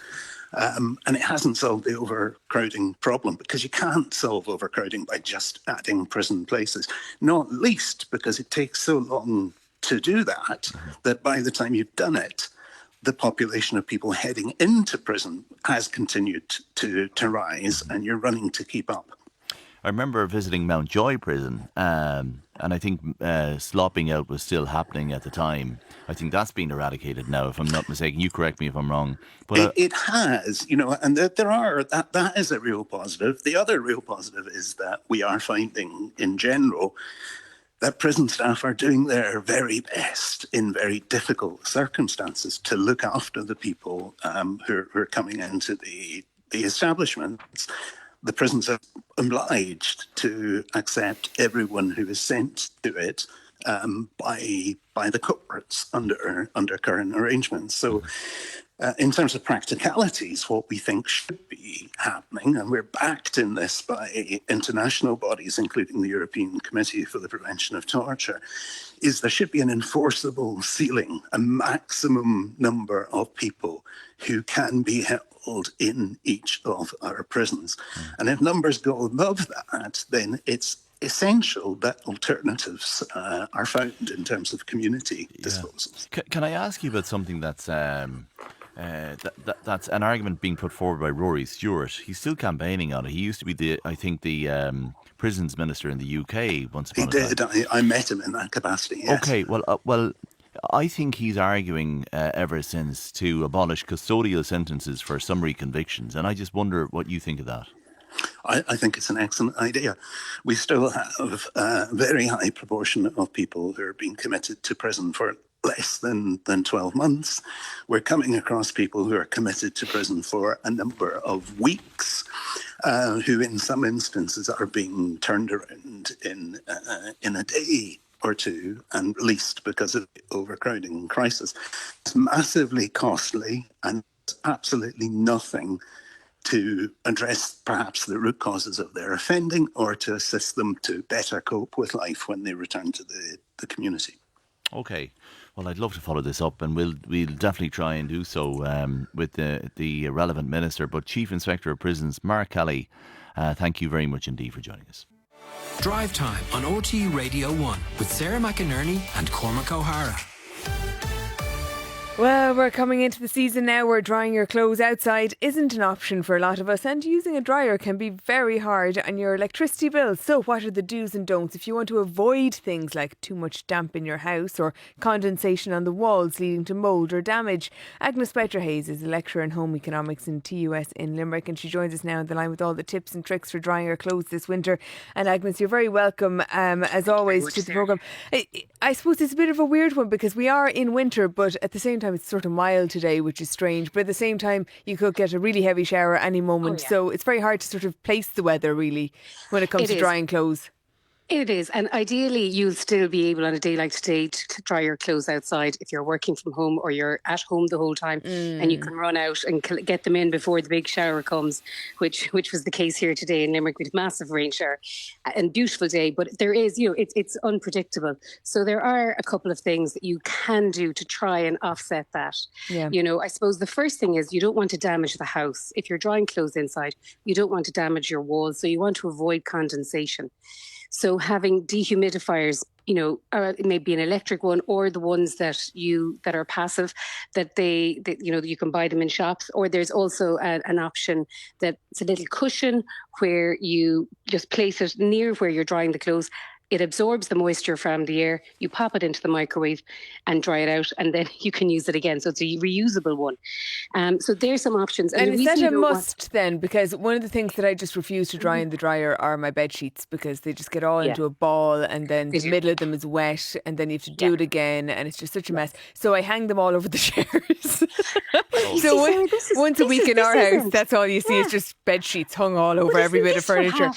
And it hasn't solved the overcrowding problem, because you can't solve overcrowding by just adding prison places, not least because it takes so long to do that, that by the time you've done it, the population of people heading into prison has continued to rise, and you're running to keep up. I remember visiting Mountjoy Prison, and I think slopping out was still happening at the time. I think that's been eradicated now, if I'm not mistaken. You correct me if I'm wrong. But it has, and that is a real positive. The other real positive is that we are finding, in general, that prison staff are doing their very best in very difficult circumstances to look after the people who are coming into the establishments. The prisons are obliged to accept everyone who is sent to it by the courts under current arrangements. So in terms of practicalities, what we think should be happening, and we're backed in this by international bodies, including the European Committee for the Prevention of Torture, is there should be an enforceable ceiling, a maximum number of people who can be held in each of our prisons. And if numbers go above that, then it's essential that alternatives are found in terms of community disposals. Can I ask you about something that's that's an argument being put forward by Rory Stewart? He's still campaigning on it. He used to be the prisons minister in the UK once upon a time. He did. I met him in that capacity, yes. Okay, well, I think he's arguing ever since to abolish custodial sentences for summary convictions, and I just wonder what you think of that. I think it's an excellent idea. We still have a very high proportion of people who are being committed to prison for less than 12 months. We're coming across people who are committed to prison for a number of weeks, who in some instances are being turned around in a day or two and released because of the overcrowding crisis. It's massively costly, and it's absolutely nothing to address perhaps the root causes of their offending or to assist them to better cope with life when they return to the community. Okay. Well, I'd love to follow this up, and we'll definitely try and do so with the relevant minister. But Chief Inspector of Prisons, Mark Kelly, thank you very much indeed for joining us. Drive Time on RTÉ Radio 1 with Sarah McInerney and Cormac Ó. Well, we're coming into the season now where drying your clothes outside isn't an option for a lot of us, and using a dryer can be very hard on your electricity bills. So what are the do's and don'ts if you want to avoid things like too much damp in your house or condensation on the walls leading to mould or damage? Agnes Petra-Hayes is a lecturer in home economics in TUS in Limerick, and she joins us now on the line with all the tips and tricks for drying your clothes this winter. And Agnes, you're very welcome, as always, to the programme. I suppose it's a bit of a weird one because we are in winter, but at the same time it's sort of mild today, which is strange, but at the same time you could get a really heavy shower any moment. So it's very hard to sort of place the weather really when it comes to drying clothes. It is, and ideally you'll still be able on a day like today to dry your clothes outside if you're working from home or you're at home the whole time, and you can run out and get them in before the big shower comes, which was the case here today in Limerick with massive rain shower and beautiful day. But there is, it's unpredictable. So there are a couple of things that you can do to try and offset that. Yeah. I suppose the first thing is you don't want to damage the house. If you're drying clothes inside, you don't want to damage your walls, so you want to avoid condensation. So having dehumidifiers, it may be an electric one or the ones that are passive, that you can buy them in shops. Or there's also an option that's a little cushion where you just place it near where you're drying the clothes. It absorbs the moisture from the air. You pop it into the microwave and dry it out, and then you can use it again. So it's a reusable one. So there's some options. And is that a must then? Because one of the things that I just refuse to dry in the dryer are my bed sheets, because they just get all into a ball, and then the middle of them is wet, and then you have to do it again, and it's just such a mess. So I hang them all over the chairs. So once a week in our house, that's all you see is just bed sheets hung all over every bit of furniture.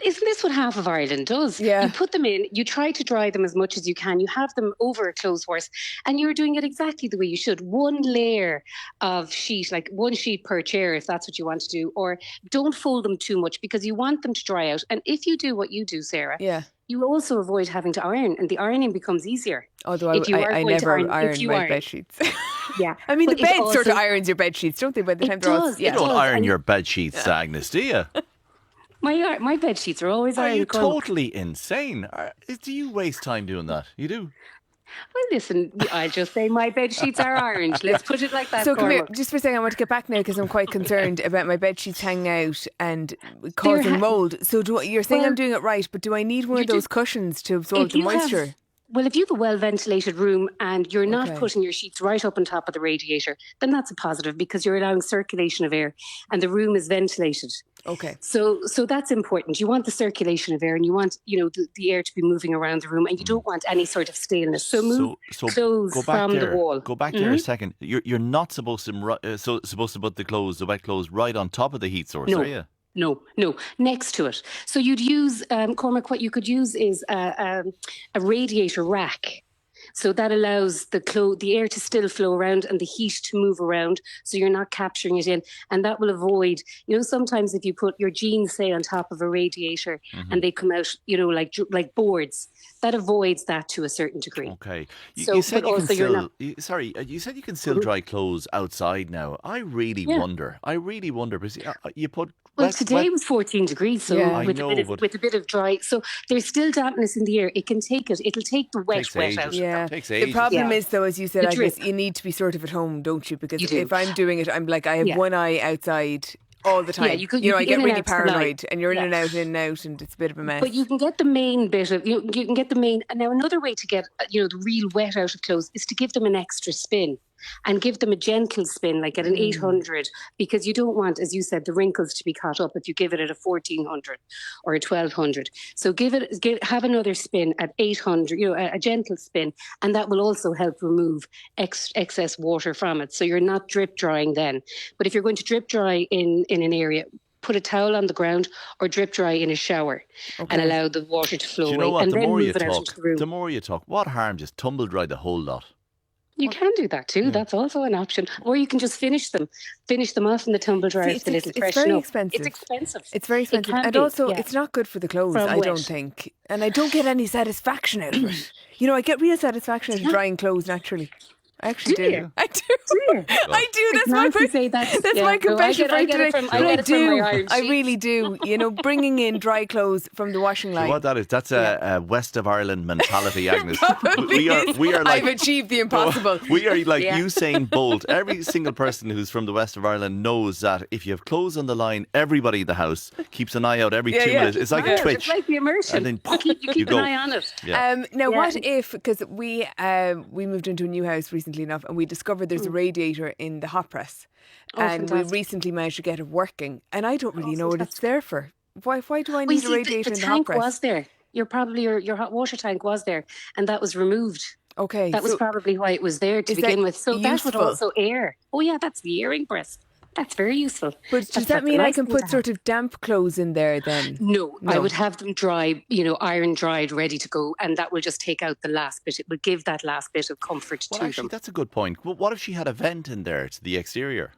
Isn't this what half of Ireland does? Yeah. You put them in, you try to dry them as much as you can, you have them over a clothes horse, and you're doing it exactly the way you should. One layer of sheet, like one sheet per chair, if that's what you want to do, or don't fold them too much because you want them to dry out. And if you do what you do, Sarah, you also avoid having to iron, and the ironing becomes easier. Although I never iron my bed sheets. Yeah. I mean, the bed sort of irons your bed sheets, don't they, by the time they're all... You don't iron your bed sheets, Agnes, do you? My bed sheets are always ironed. Are you totally insane? Do you waste time doing that? You do? Well, listen, I just say my bed sheets are ironed. Let's put it like that. So come here, just for a second, I want to get back now because I'm quite concerned about my bed sheets hanging out and causing mould. So you're saying I'm doing it right, but do I need one of those cushions to absorb the moisture? Well, if you have a well-ventilated room and you're not putting your sheets right up on top of the radiator, then that's a positive because you're allowing circulation of air and the room is ventilated. Okay. So that's important. You want the circulation of air and you want, the air to be moving around the room, and you don't want any sort of staleness. So move clothes from the wall. Go back there a second. You're not supposed to put the wet clothes right on top of the heat source, are you? No, next to it. So you'd use, Cormac, what you could use is a radiator rack. So that allows the air to still flow around and the heat to move around, so you're not capturing it in. And that will avoid, sometimes if you put your jeans, say, on top of a radiator and they come out, like boards, that avoids that to a certain degree. Okay. You said you can still dry clothes outside now. I really wonder, because you put... Well, today was 14 degrees, so with a bit of dry. So there's still dampness in the air. It can take it. It'll take the wet out. Yeah. The problem is, though, as you said, Agnes, you need to be sort of at home, don't you? Because if I'm doing it, I'm like, I have one eye outside all the time. Yeah, I get really paranoid, and you're in and out, and it's a bit of a mess. But you can get the main bit of, you can get the main, and now another way to get, the real wet out of clothes is to give them an extra spin. And give them a gentle spin, like at an 800, because you don't want, as you said, the wrinkles to be caught up if you give it at a 1400 or a 1200. So have another spin at 800, a gentle spin, and that will also help remove excess water from it. So you're not drip drying then. But if you're going to drip dry in an area, put a towel on the ground or drip dry in a shower and allow the water to flow away. What? And then move it out into the room. The more you talk, what harm just tumble dry the whole lot? You can do that too. Yeah. That's also an option. Or you can just finish them off in the tumble dryer. It's very expensive. It's expensive. It's very expensive. And also, it's not good for the clothes, I don't think. And I don't get any satisfaction out of it. I get real satisfaction out of drying clothes naturally. I actually do. I do. I do. That's my confession for today. I do. I really do. Bringing in dry clothes from the washing line. So what that is? That's a West of Ireland mentality, Agnes. We are like, I've achieved the impossible. We are like Usain Bolt. Every single person who's from the West of Ireland knows that if you have clothes on the line, everybody in the house keeps an eye out every 2 minutes. It's like a twitch. It's like the immersion. And then you keep an eye on it. Yeah. Now, what if? Because we moved into a new house recently enough, and we discovered there's a radiator in the hot press, and we recently managed to get it working, and I don't really know what it's there for. Why do I need a radiator in the hot press? The tank was there. Your hot water tank was there, and that was removed. Okay, that was probably why it was there to begin with. So that would also air. Oh yeah, that's the airing press. That's very useful. But does that mean I can put sort of damp clothes in there then? No, I would have them dry, iron dried, ready to go, and that will just take out the last bit. It will give that last bit of comfort to them. That's a good point. Well, what if she had a vent in there to the exterior?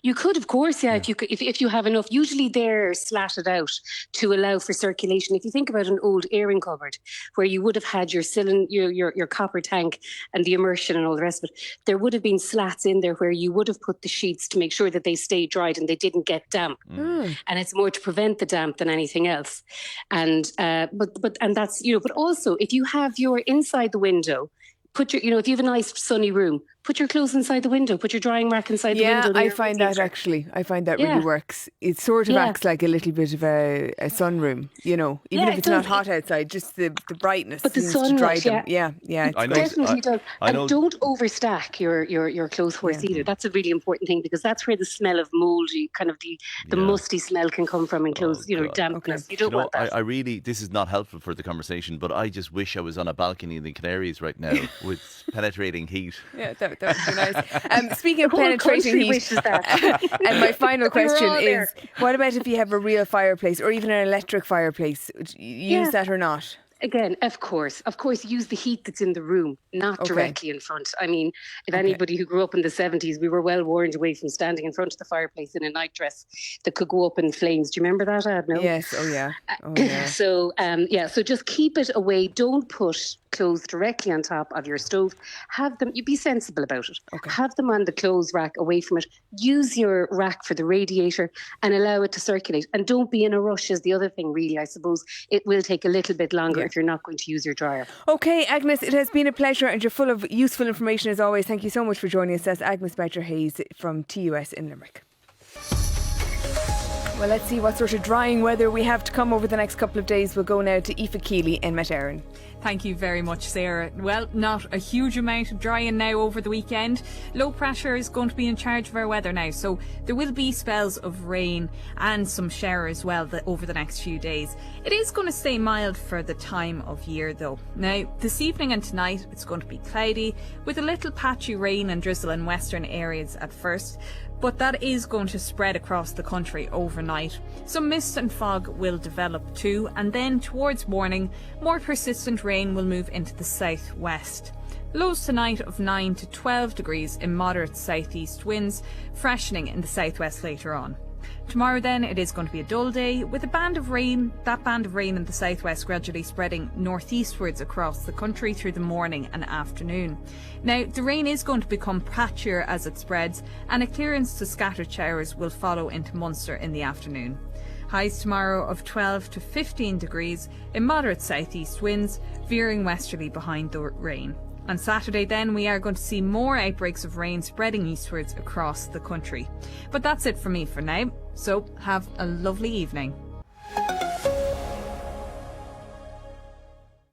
You could, of course, if you have enough. Usually they're slatted out to allow for circulation. If you think about an old airing cupboard where you would have had your cylinder, your copper tank and the immersion and all the rest of it, there would have been slats in there where you would have put the sheets to make sure that they stayed dried and they didn't get damp. And it's more to prevent the damp than anything else. And but also if you have your inside the window, if you have a nice sunny room, Put your clothes inside the window. Put your drying rack inside the window. Yeah, I find that actually. I find that Yeah. really works. It sort of Yeah. acts like a little bit of a sunroom, even Yeah, if it it's not does. hot outside, just the brightness But the seems to dry sunlight, them. Yeah, it's I know- great. Definitely does. I know- And don't overstack your clothes horse either. That's a really important thing, because that's where the smell of mouldy, kind of the musty smell can come from in clothes, dampness. You don't want that. I really, this is not helpful for the conversation, but I just wish I was on a balcony in the Canaries right now with penetrating heat. Yeah, that would be nice. Speaking of The whole penetrating country heat, wishes that. and my final We were question all is, there. what about if you have a real fireplace or even an electric fireplace? Use that or not? Again, of course, use the heat that's in the room, not directly in front. I mean, if anybody who grew up in the 70s, we were well warned away from standing in front of the fireplace in a nightdress that could go up in flames. Do you remember that, Ad? No? Yes, oh yeah. So just keep it away. Don't put clothes directly on top of your stove. Have them, you be sensible about it. Have them on the clothes rack away from it. Use your rack for the radiator and allow it to circulate. And don't be in a rush is the other thing, really. I suppose it will take a little bit longer if you're not going to use your dryer. Okay, Agnes, it has been a pleasure and you're full of useful information as always. Thank you so much for joining us. That's Agnes Badger-Hayes from TUS in Limerick. Well, let's see what sort of drying weather we have to come over the next couple of days. We'll go now to Aoife Keeley in McInerney. Thank you very much, Sarah. Well, not a huge amount of drying now over the weekend. Low pressure is going to be in charge of our weather now, so there will be spells of rain and some shower as well over the next few days. It is going to stay mild for the time of year though. Now, this evening and tonight it's going to be cloudy with a little patchy rain and drizzle in western areas at first, but that is going to spread across the country overnight. Some mist and fog will develop too, and then towards morning, more persistent rain will move into the southwest. Lows tonight of 9 to 12 degrees in moderate southeast winds, freshening in the southwest later on. Tomorrow then, it is going to be a dull day with that band of rain in the southwest gradually spreading northeastwards across the country through the morning and afternoon. Now, the rain is going to become patchier as it spreads, and a clearance to scattered showers will follow into Munster in the afternoon. Highs tomorrow of 12 to 15 degrees in moderate southeast winds, veering westerly behind the rain. On Saturday then, we are going to see more outbreaks of rain spreading eastwards across the country. But that's it from me for now, so have a lovely evening.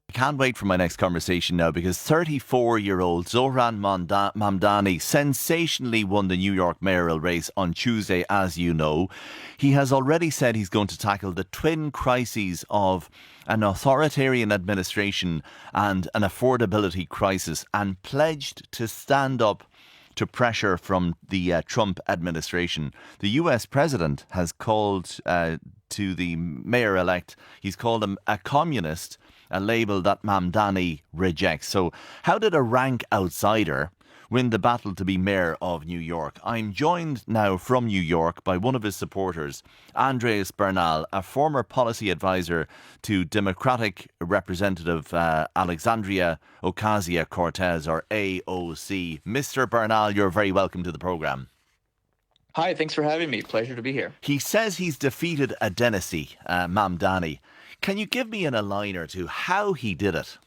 I can't wait for my next conversation now, because 34-year-old Zohran Mamdani sensationally won the New York mayoral race on Tuesday, as you know. He has already said he's going to tackle the twin crises of an authoritarian administration and an affordability crisis, and pledged to stand up to pressure from the Trump administration. The US president has called to the mayor-elect, he's called him a communist, a label that Mamdani rejects. So how did a rank outsider win the battle to be mayor of New York? I'm joined now from New York by one of his supporters, Andres Bernal, a former policy advisor to Democratic Representative Alexandria Ocasio-Cortez, or AOC. Mr. Bernal, you're very welcome to the programme. Hi, thanks for having me. Pleasure to be here. He says he's defeated Adenisi, Mamdani. Can you give me an a-liner to how he did it?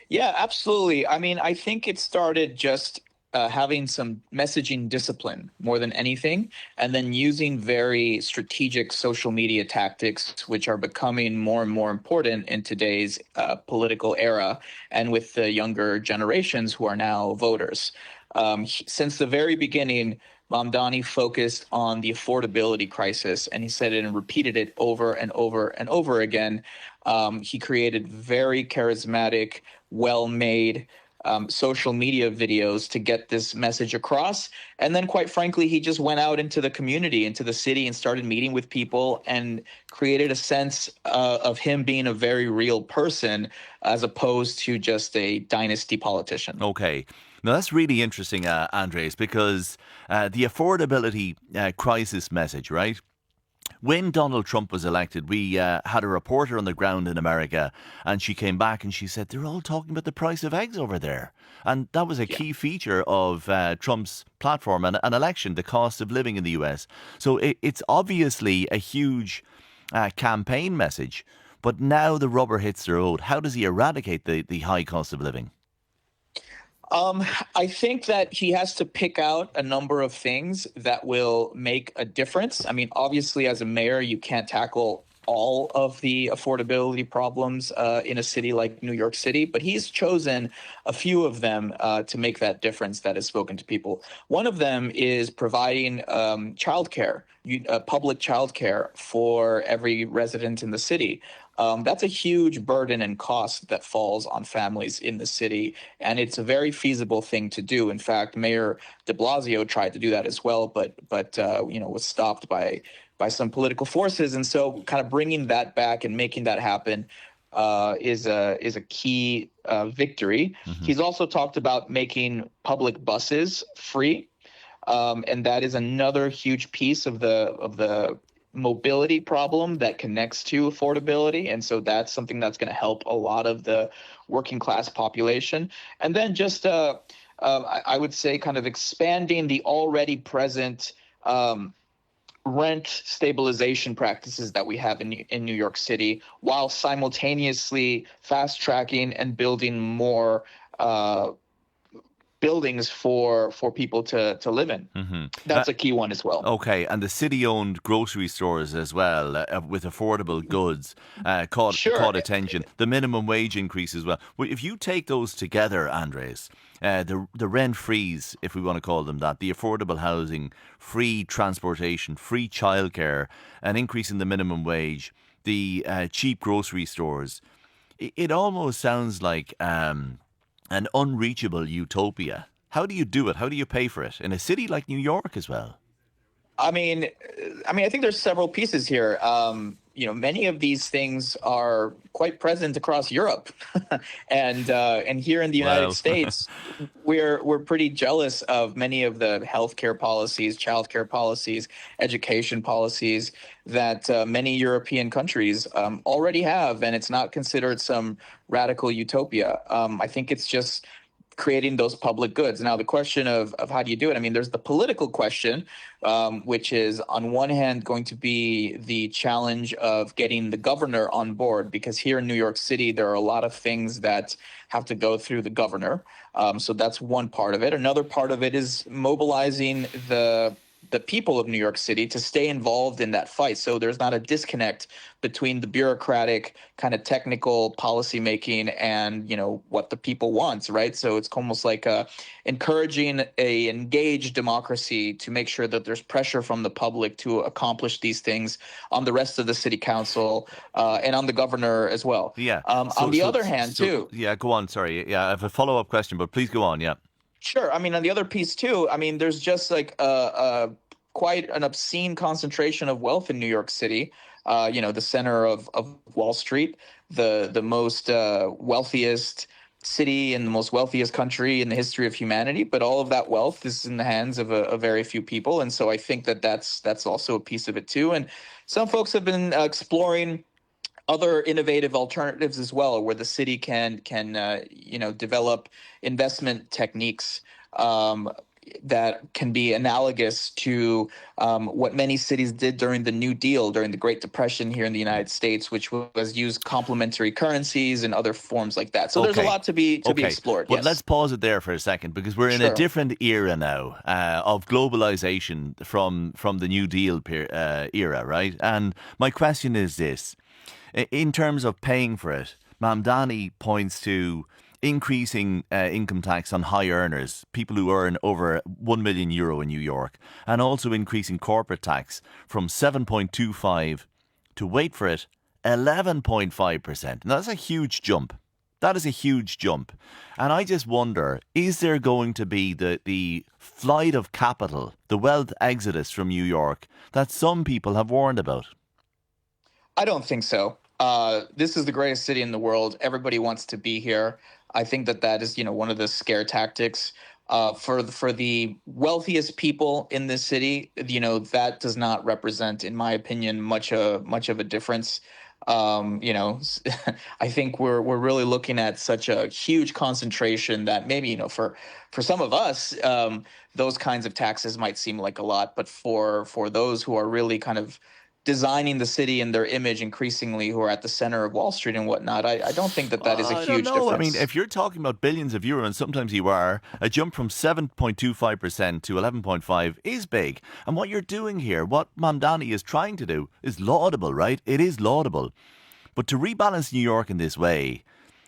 Yeah, absolutely. I mean, I think it started just having some messaging discipline more than anything, and then using very strategic social media tactics, which are becoming more and more important in today's political era, and with the younger generations who are now voters. Since the very beginning, Mamdani focused on the affordability crisis, and he said it and repeated it over and over and over again. He created very charismatic, well-made social media videos to get this message across. And then, quite frankly, he just went out into the community, into the city, and started meeting with people and created a sense of him being a very real person, as opposed to just a dynasty politician. Okay. Now, that's really interesting, Andres, because the affordability crisis message, right? When Donald Trump was elected, we had a reporter on the ground in America, and she came back and she said, they're all talking about the price of eggs over there. And that was a key feature of Trump's platform and election, the cost of living in the US. So it's obviously a huge campaign message, but now the rubber hits the road. How does he eradicate the high cost of living? I think that he has to pick out a number of things that will make a difference. I mean, obviously, as a mayor, you can't tackle all of the affordability problems in a city like New York City, but he's chosen a few of them to make that difference that has spoken to people. One of them is providing childcare, public childcare for every resident in the city. That's a huge burden and cost that falls on families in the city, and it's a very feasible thing to do. In fact, Mayor de Blasio tried to do that as well, but was stopped by some political forces. And so kind of bringing that back and making that happen is a key victory. Mm-hmm. He's also talked about making public buses free. And that is another huge piece of the mobility problem that connects to affordability. And so that's something that's going to help a lot of the working class population. And then just, I would say, kind of expanding the already present rent stabilization practices that we have in New York City, while simultaneously fast tracking and building more buildings for people to live in. Mm-hmm. That's a key one as well. Okay, and the city-owned grocery stores as well, with affordable goods, caught attention. The minimum wage increase as well. Well, if you take those together, Andres, the rent freeze, if we want to call them that, the affordable housing, free transportation, free childcare, an increase in the minimum wage, the cheap grocery stores, it almost sounds like an unreachable utopia. How do you do it? How do you pay for it in a city like New York as well? I mean, I think there's several pieces here. Many of these things are quite present across Europe, and here in the United States, we're pretty jealous of many of the healthcare policies, childcare policies, education policies that many European countries already have, and it's not considered some radical utopia. I think it's just creating those public goods. Now, the question of how do you do it? I mean, there's the political question, which is on one hand going to be the challenge of getting the governor on board, because here in New York City, there are a lot of things that have to go through the governor. So that's one part of it. Another part of it is mobilizing the people of New York City to stay involved in that fight. So there's not a disconnect between the bureaucratic kind of technical policymaking and, what the people want, right? So it's almost like encouraging a engaged democracy to make sure that there's pressure from the public to accomplish these things on the rest of the city council and on the governor as well. Yeah. On the other hand, too. Yeah, go on. Sorry. Yeah, I have a follow-up question, but please go on. Yeah. Sure. I mean, on the other piece, too, there's just like quite an obscene concentration of wealth in New York City. The center of Wall Street, the most wealthiest city and the most wealthiest country in the history of humanity. But all of that wealth is in the hands of a very few people. And so I think that's also a piece of it, too. And some folks have been exploring other innovative alternatives as well, where the city can develop investment techniques that can be analogous to what many cities did during the New Deal, during the Great Depression here in the United States, which was use complementary currencies and other forms like that. So there's a lot to be explored. But let's pause it there for a second, because we're in a different era now of globalization from the New Deal era, right? And my question is this. In terms of paying for it, Mamdani points to increasing income tax on high earners, people who earn over €1 million in New York, and also increasing corporate tax from 7.25 to, wait for it, 11.5%. Now, that's a huge jump. That is a huge jump. And I just wonder, is there going to be the flight of capital, the wealth exodus from New York that some people have warned about? I don't think so. This is the greatest city in the world. Everybody wants to be here. I think that is, one of the scare tactics for the wealthiest people in this city. That does not represent, in my opinion, much of a difference. I think we're really looking at such a huge concentration that maybe, for some of us, those kinds of taxes might seem like a lot, but for those who are really kind of designing the city and their image increasingly who are at the center of Wall Street and whatnot. I don't think that is a I huge don't know. difference. I mean, if you're talking about billions of euro, and sometimes you are, a jump from 7.25% to 11.5% is big. And what you're doing here, what Mamdani is trying to do, is laudable, right? It is laudable. But to rebalance New York in this way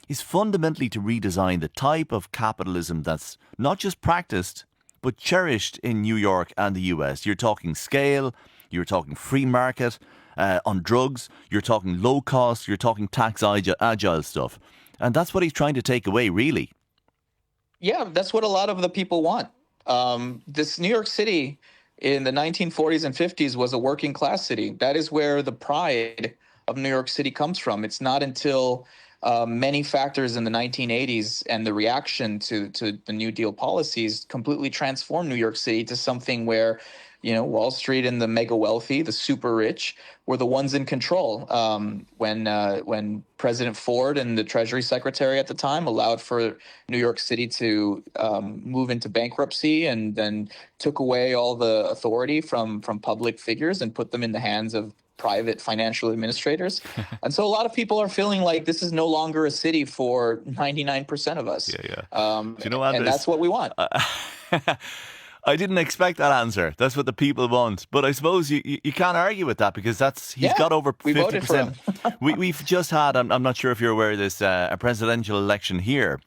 is fundamentally to redesign the type of capitalism that's not just practiced, but cherished in New York and the US. You're talking scale, you're talking free market on drugs, you're talking low cost, you're talking tax agile stuff. And that's what he's trying to take away, really. Yeah, that's what a lot of the people want. This New York City in the 1940s and 50s was a working class city. That is where the pride of New York City comes from. It's not until many factors in the 1980s and the reaction to the New Deal policies completely transformed New York City to something where, Wall Street and the mega wealthy, the super rich, were the ones in control. When President Ford and the Treasury Secretary at the time allowed for New York City to move into bankruptcy and then took away all the authority from public figures and put them in the hands of private financial administrators. And so a lot of people are feeling like this is no longer a city for 99% of us. Yeah. Do you know, and that's what we want. I didn't expect that answer. That's what the people want. But I suppose you can't argue with that because he's got over 50%. We voted for him. We've just had, I'm not sure if you're aware of this, a presidential election here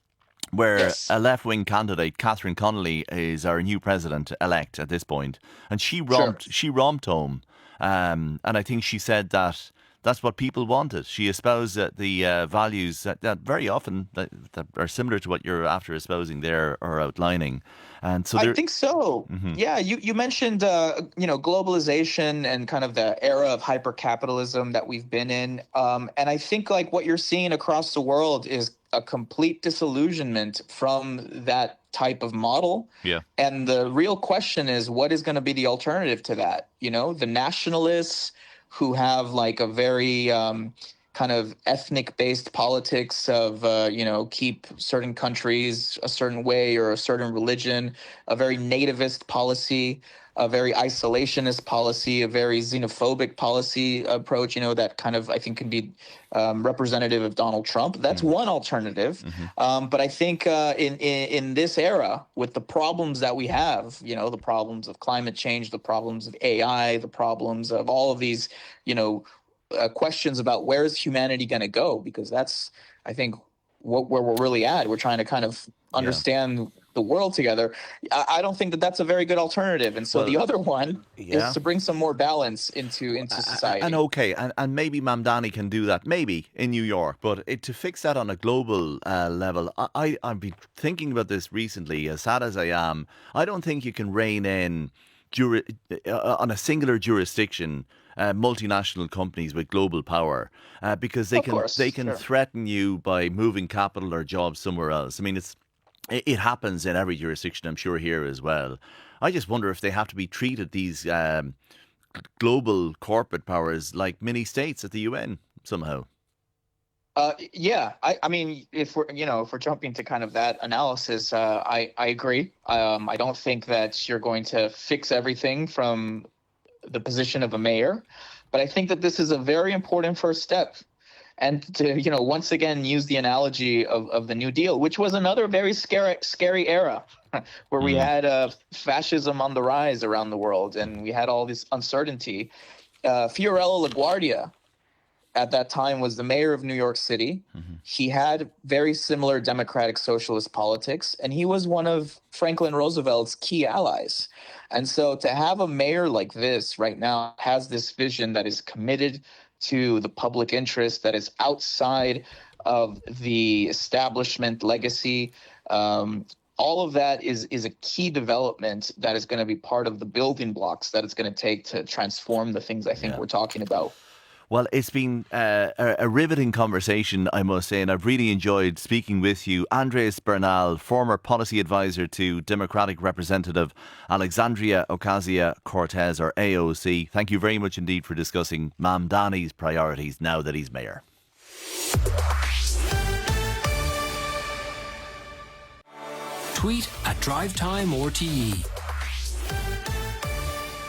where a left-wing candidate, Catherine Connolly, is our new president-elect at this point. And she romped home. And I think she said that that's what people wanted. She espoused the values that very often that are similar to what you're after espousing there or outlining. And so I think so. Mm-hmm. Yeah, you mentioned globalization and kind of the era of hyper-capitalism that we've been in. And I think like what you're seeing across the world is a complete disillusionment from that type of model. Yeah. And the real question is, what is going to be the alternative to that? The nationalists who have like a very kind of ethnic-based politics of, keep certain countries a certain way or a certain religion, a very nativist policy, a very isolationist policy, a very xenophobic policy approach, that kind of, I think, can be representative of Donald Trump. That's one alternative. Mm-hmm. But I think in this era, with the problems that we have, the problems of climate change, the problems of AI, the problems of all of these, questions about where is humanity going to go? Because that's, I think, where we're really at. We're trying to kind of understand the world together. I don't think that that's a very good alternative. And so the other one is to bring some more balance into society. And maybe Mamdani can do that, maybe in New York, but to fix that on a global level, I've been thinking about this recently, as sad as I am. I don't think you can rein in on a singular jurisdiction multinational companies with global power because they can threaten you by moving capital or jobs somewhere else. I mean, it happens in every jurisdiction, I'm sure, here as well. I just wonder if they have to be treated, these global corporate powers, like mini states at the UN somehow. I mean, if we're jumping to kind of that analysis, I agree. I don't think that you're going to fix everything from the position of a mayor, but I think that this is a very important first step. And to, once again, use the analogy of the New Deal, which was another very scary era where we had fascism on the rise around the world and we had all this uncertainty. Fiorello LaGuardia at that time was the mayor of New York City. Mm-hmm. He had very similar democratic socialist politics, and he was one of Franklin Roosevelt's key allies. And so to have a mayor like this right now has this vision that is committed to the public interest, that is outside of the establishment legacy. All of that is a key development that is going to be part of the building blocks that it's going to take to transform the things I think we're talking about. Well, it's been a riveting conversation, I must say, and I've really enjoyed speaking with you. Andres Bernal, former policy advisor to Democratic Representative Alexandria Ocasio-Cortez, or AOC. Thank you very much indeed for discussing Mamdani's priorities now that he's mayor. Tweet at Drivetime RTE.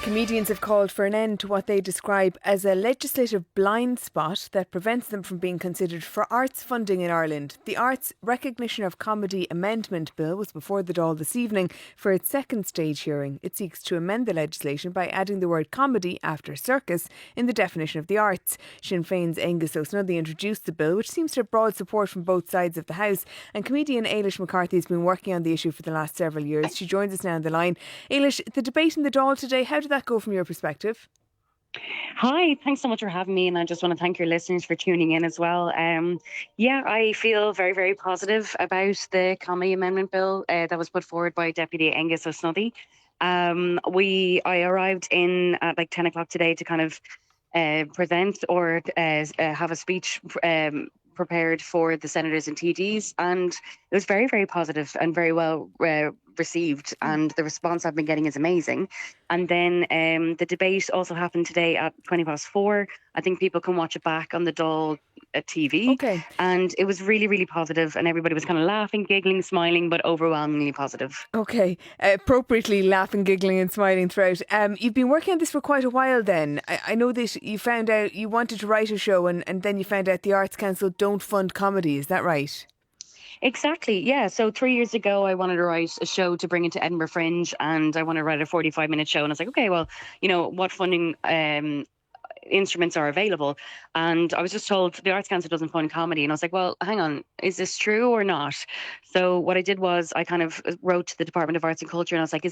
Comedians have called for an end to what they describe as a legislative blind spot that prevents them from being considered for arts funding in Ireland. The Arts Recognition of Comedy Amendment Bill was before the Dáil this evening for its second stage hearing. It seeks to amend the legislation by adding the word comedy after circus in the definition of the arts. Sinn Féin's Angus O'Snuddy introduced the bill, which seems to have broad support from both sides of the House, and comedian Ailish McCarthy has been working on the issue for the last several years. She joins us now on the line. Ailish, the debate in the Dáil today, how did that go from your perspective? Hi, thanks so much for having me, and I just want to thank your listeners for tuning in as well. I feel very, very positive about the Comedy Amendment Bill that was put forward by Deputy Angus O'Snuddy. I arrived in at like 10 o'clock today to kind of present or have a speech prepared for the senators and TDs, and it was very, very positive and very well received, and the response I've been getting is amazing. And then the debate also happened today at 4:20. I think people can watch it back on the Dáil TV. Okay. And it was really, really positive, and everybody was kind of laughing, giggling, smiling, but overwhelmingly positive. Okay, appropriately laughing, giggling and smiling throughout. You've been working on this for quite a while then. I know that you found out you wanted to write a show and then you found out the Arts Council don't fund comedy, is that right? Exactly, yeah. So 3 years ago, I wanted to write a show to bring into Edinburgh Fringe, and I wanted to write a 45-minute show. And I was like, okay, well, what funding instruments are available? And I was just told the Arts Council doesn't fund comedy. And I was like, well, hang on, is this true or not? So what I did was I kind of wrote to the Department of Arts and Culture, and I was like,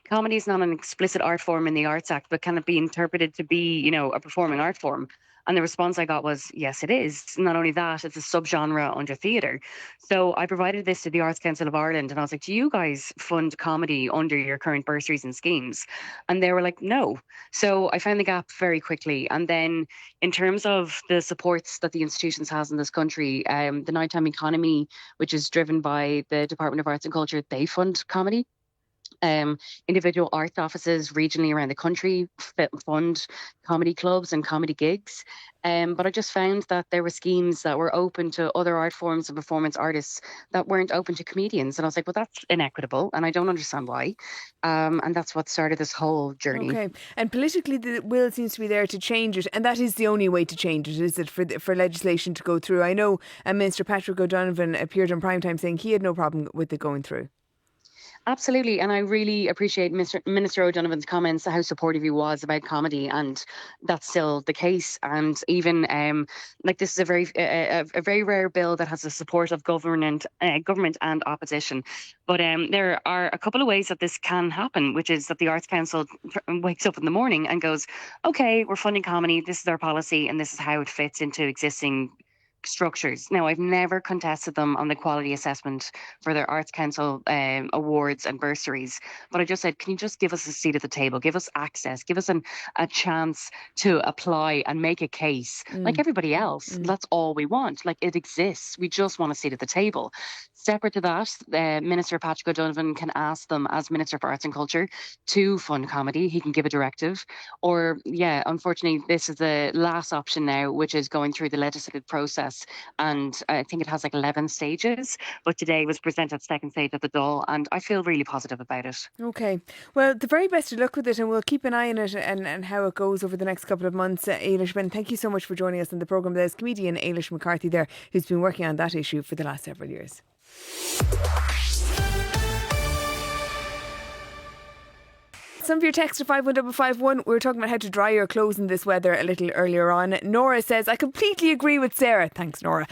comedy is not an explicit art form in the Arts Act, but can it be interpreted to be, a performing art form? And the response I got was, yes, it is. Not only that, it's a subgenre under theatre. So I provided this to the Arts Council of Ireland, and I was like, do you guys fund comedy under your current bursaries and schemes? And they were like, no. So I found the gap very quickly. And then in terms of the supports that the institutions has in this country, the Nighttime Economy, which is driven by the Department of Arts and Culture, they fund comedy. Individual arts offices regionally around the country fund comedy clubs and comedy gigs. But I just found that there were schemes that were open to other art forms and performance artists that weren't open to comedians. And I was like, well, that's inequitable, and I don't understand why. And that's what started this whole journey. Okay. And politically, the will seems to be there to change it. And that is the only way to change it, is it, for legislation to go through? I know Minister Patrick O'Donovan appeared on primetime saying he had no problem with it going through. Absolutely, and I really appreciate Minister O'Donovan's comments, how supportive he was about comedy, and that's still the case. And even this is a very rare bill that has the support of government and opposition. But there are a couple of ways that this can happen, which is that the Arts Council wakes up in the morning and goes, "Okay, we're funding comedy. This is our policy, and this is how it fits into existing structures." Now, I've never contested them on the quality assessment for their Arts Council awards and bursaries, but I just said, can you just give us a seat at the table, give us access, give us a chance to apply and make a case like everybody else. That's all we want. Like, it exists. We just want a seat at the table. Separate to that, Minister Patrick O'Donovan can ask them, as Minister for Arts and Culture, to fund comedy. He can give a directive. Or, unfortunately, this is the last option now, which is going through the legislative process. And I think it has like 11 stages. But today was presented second stage at the Dáil, and I feel really positive about it. Okay. Well, the very best of luck with it, and we'll keep an eye on it and how it goes over the next couple of months. Ailish, thank you so much for joining us on the programme. There's comedian Ailish McCarthy there, who's been working on that issue for the last several years. Some of your text to 51551. We were talking about how to dry your clothes in this weather a little earlier on. Nora says, I completely agree with Sarah. Thanks, Nora.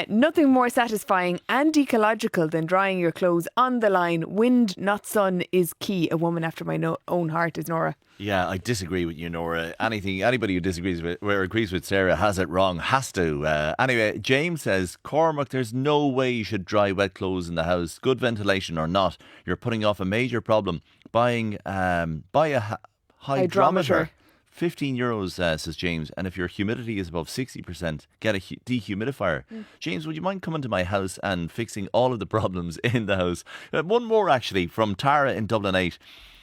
Nothing more satisfying and ecological than drying your clothes on the line. Wind, not sun, is key. A woman after my own heart is Nora. Yeah, I disagree with you, Nora. Anybody who disagrees with or agrees with Sarah has it wrong. Has to. Anyway, James says, Cormac, there's no way you should dry wet clothes in the house. Good ventilation or not, you're putting off a major problem. Buy a hydrometer. €15, says James. And if your humidity is above 60%, get a dehumidifier. James, would you mind coming to my house and fixing all of the problems in the house? One more, actually, from Tara in Dublin 8.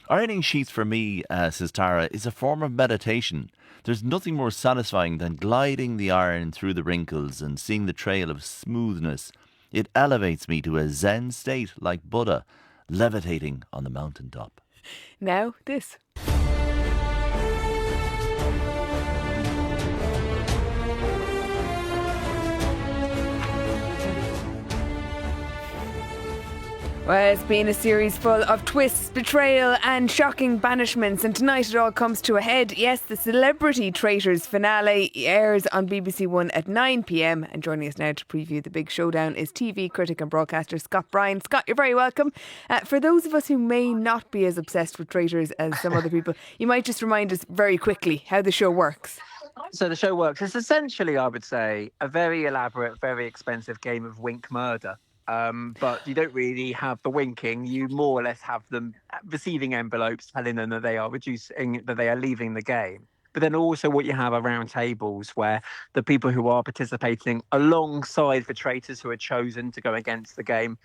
Ironing sheets for me, says Tara, is a form of meditation. There's nothing more satisfying than gliding the iron through the wrinkles and seeing the trail of smoothness. It elevates me to a Zen state like Buddha, levitating on the mountaintop. Now, this. Well, it's been a series full of twists, betrayal and shocking banishments, and tonight it all comes to a head. Yes, the Celebrity Traitors finale airs on BBC One at 9 p.m, and joining us now to preview the big showdown is TV critic and broadcaster Scott Bryan. Scott, you're very welcome. For those of us who may not be as obsessed with traitors as some other people, you might just remind us very quickly how the show works. So the show works. It's essentially, I would say, a very elaborate, very expensive game of wink murder. But you don't really have the winking. You more or less have them receiving envelopes telling them that they are leaving the game. But then also what you have are round tables where the people who are participating alongside the traitors who are chosen to go against the game,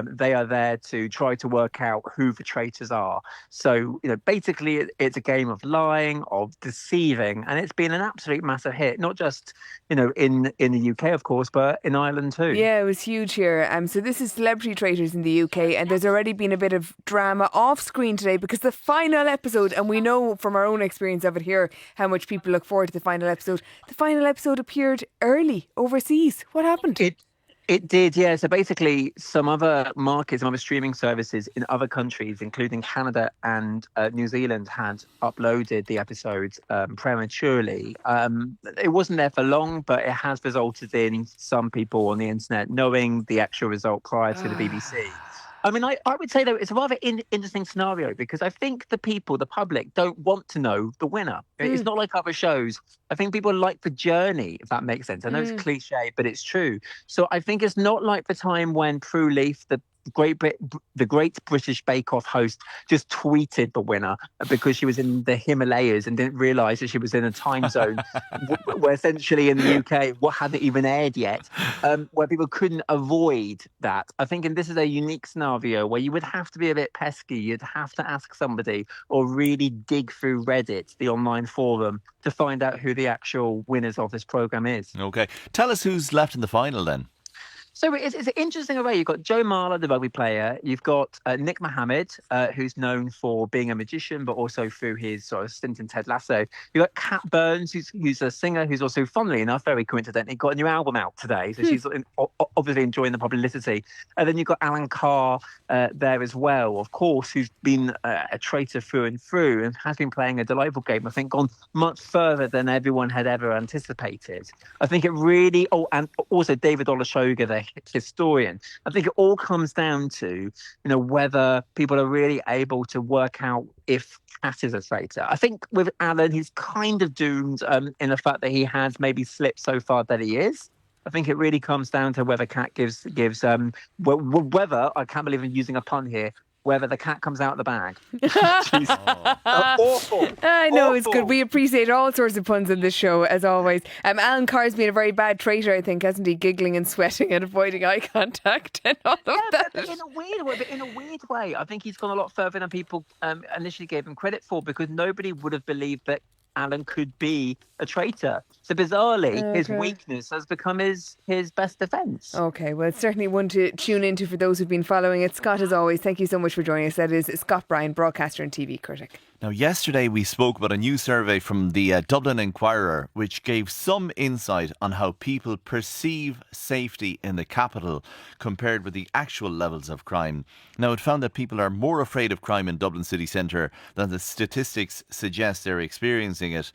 they are there to try to work out who the traitors are. So, basically it's a game of lying, of deceiving, and it's been an absolute massive hit, not just, in the UK, of course, but in Ireland too. Yeah, it was huge here. So this is Celebrity Traitors in the UK, and there's already been a bit of drama off screen today because the final episode, and we know from our own experience of it here, how much people look forward to the final episode. The final episode appeared early overseas. What happened? It did, yeah. So basically, some other markets, some other streaming services in other countries, including Canada and New Zealand, had uploaded the episodes prematurely. It wasn't there for long, but it has resulted in some people on the internet knowing the actual result prior to the BBC. I mean, I would say, though, it's a rather interesting scenario because I think the public, don't want to know the winner. It's not like other shows. I think people like the journey, if that makes sense. I know it's cliche, but it's true. So I think it's not like the time when Prue Leith, the Great British Bake Off host, just tweeted the winner because she was in the Himalayas and didn't realise that she was in a time zone where essentially in the UK what hadn't even aired yet, where people couldn't avoid that. I think this is a unique scenario where you would have to be a bit pesky. You'd have to ask somebody or really dig through Reddit, the online forum, to find out who the actual winners of this programme is. Okay. Tell us who's left in the final then. So it's an interesting array. You've got Joe Marler, the rugby player. You've got Nick Mohammed, who's known for being a magician, but also through his sort of stint in Ted Lasso. You've got Kat Burns, who's a singer, who's also, funnily enough, very coincidentally, got a new album out today. So she's obviously enjoying the publicity. And then you've got Alan Carr there as well, of course, who's been a traitor through and through and has been playing a delightful game. I think gone much further than everyone had ever anticipated. I think it really... Oh, and also David Olusoga, the historian. I think it all comes down to, whether people are really able to work out if Kat is a traitor. I think with Alan, he's kind of doomed in the fact that he has maybe slipped so far that he is. I think it really comes down to whether Kat gives whether, I can't believe I'm using a pun here, whether the cat comes out of the bag. Awful. I know, it's good. We appreciate all sorts of puns in this show, as always. Alan Carr's been a very bad traitor, I think, hasn't he? Giggling and sweating and avoiding eye contact and all of that. But in a weird way, I think he's gone a lot further than people initially gave him credit for, because nobody would have believed that Alan could be a traitor. So bizarrely, his weakness has become his best defence. Okay, well, it's certainly one to tune into for those who've been following it. Scott, as always, thank you so much for joining us. That is Scott Bryan, broadcaster and TV critic. Now, yesterday we spoke about a new survey from the Dublin Inquirer, which gave some insight on how people perceive safety in the capital compared with the actual levels of crime. Now, it found that people are more afraid of crime in Dublin city centre than the statistics suggest they're experiencing it.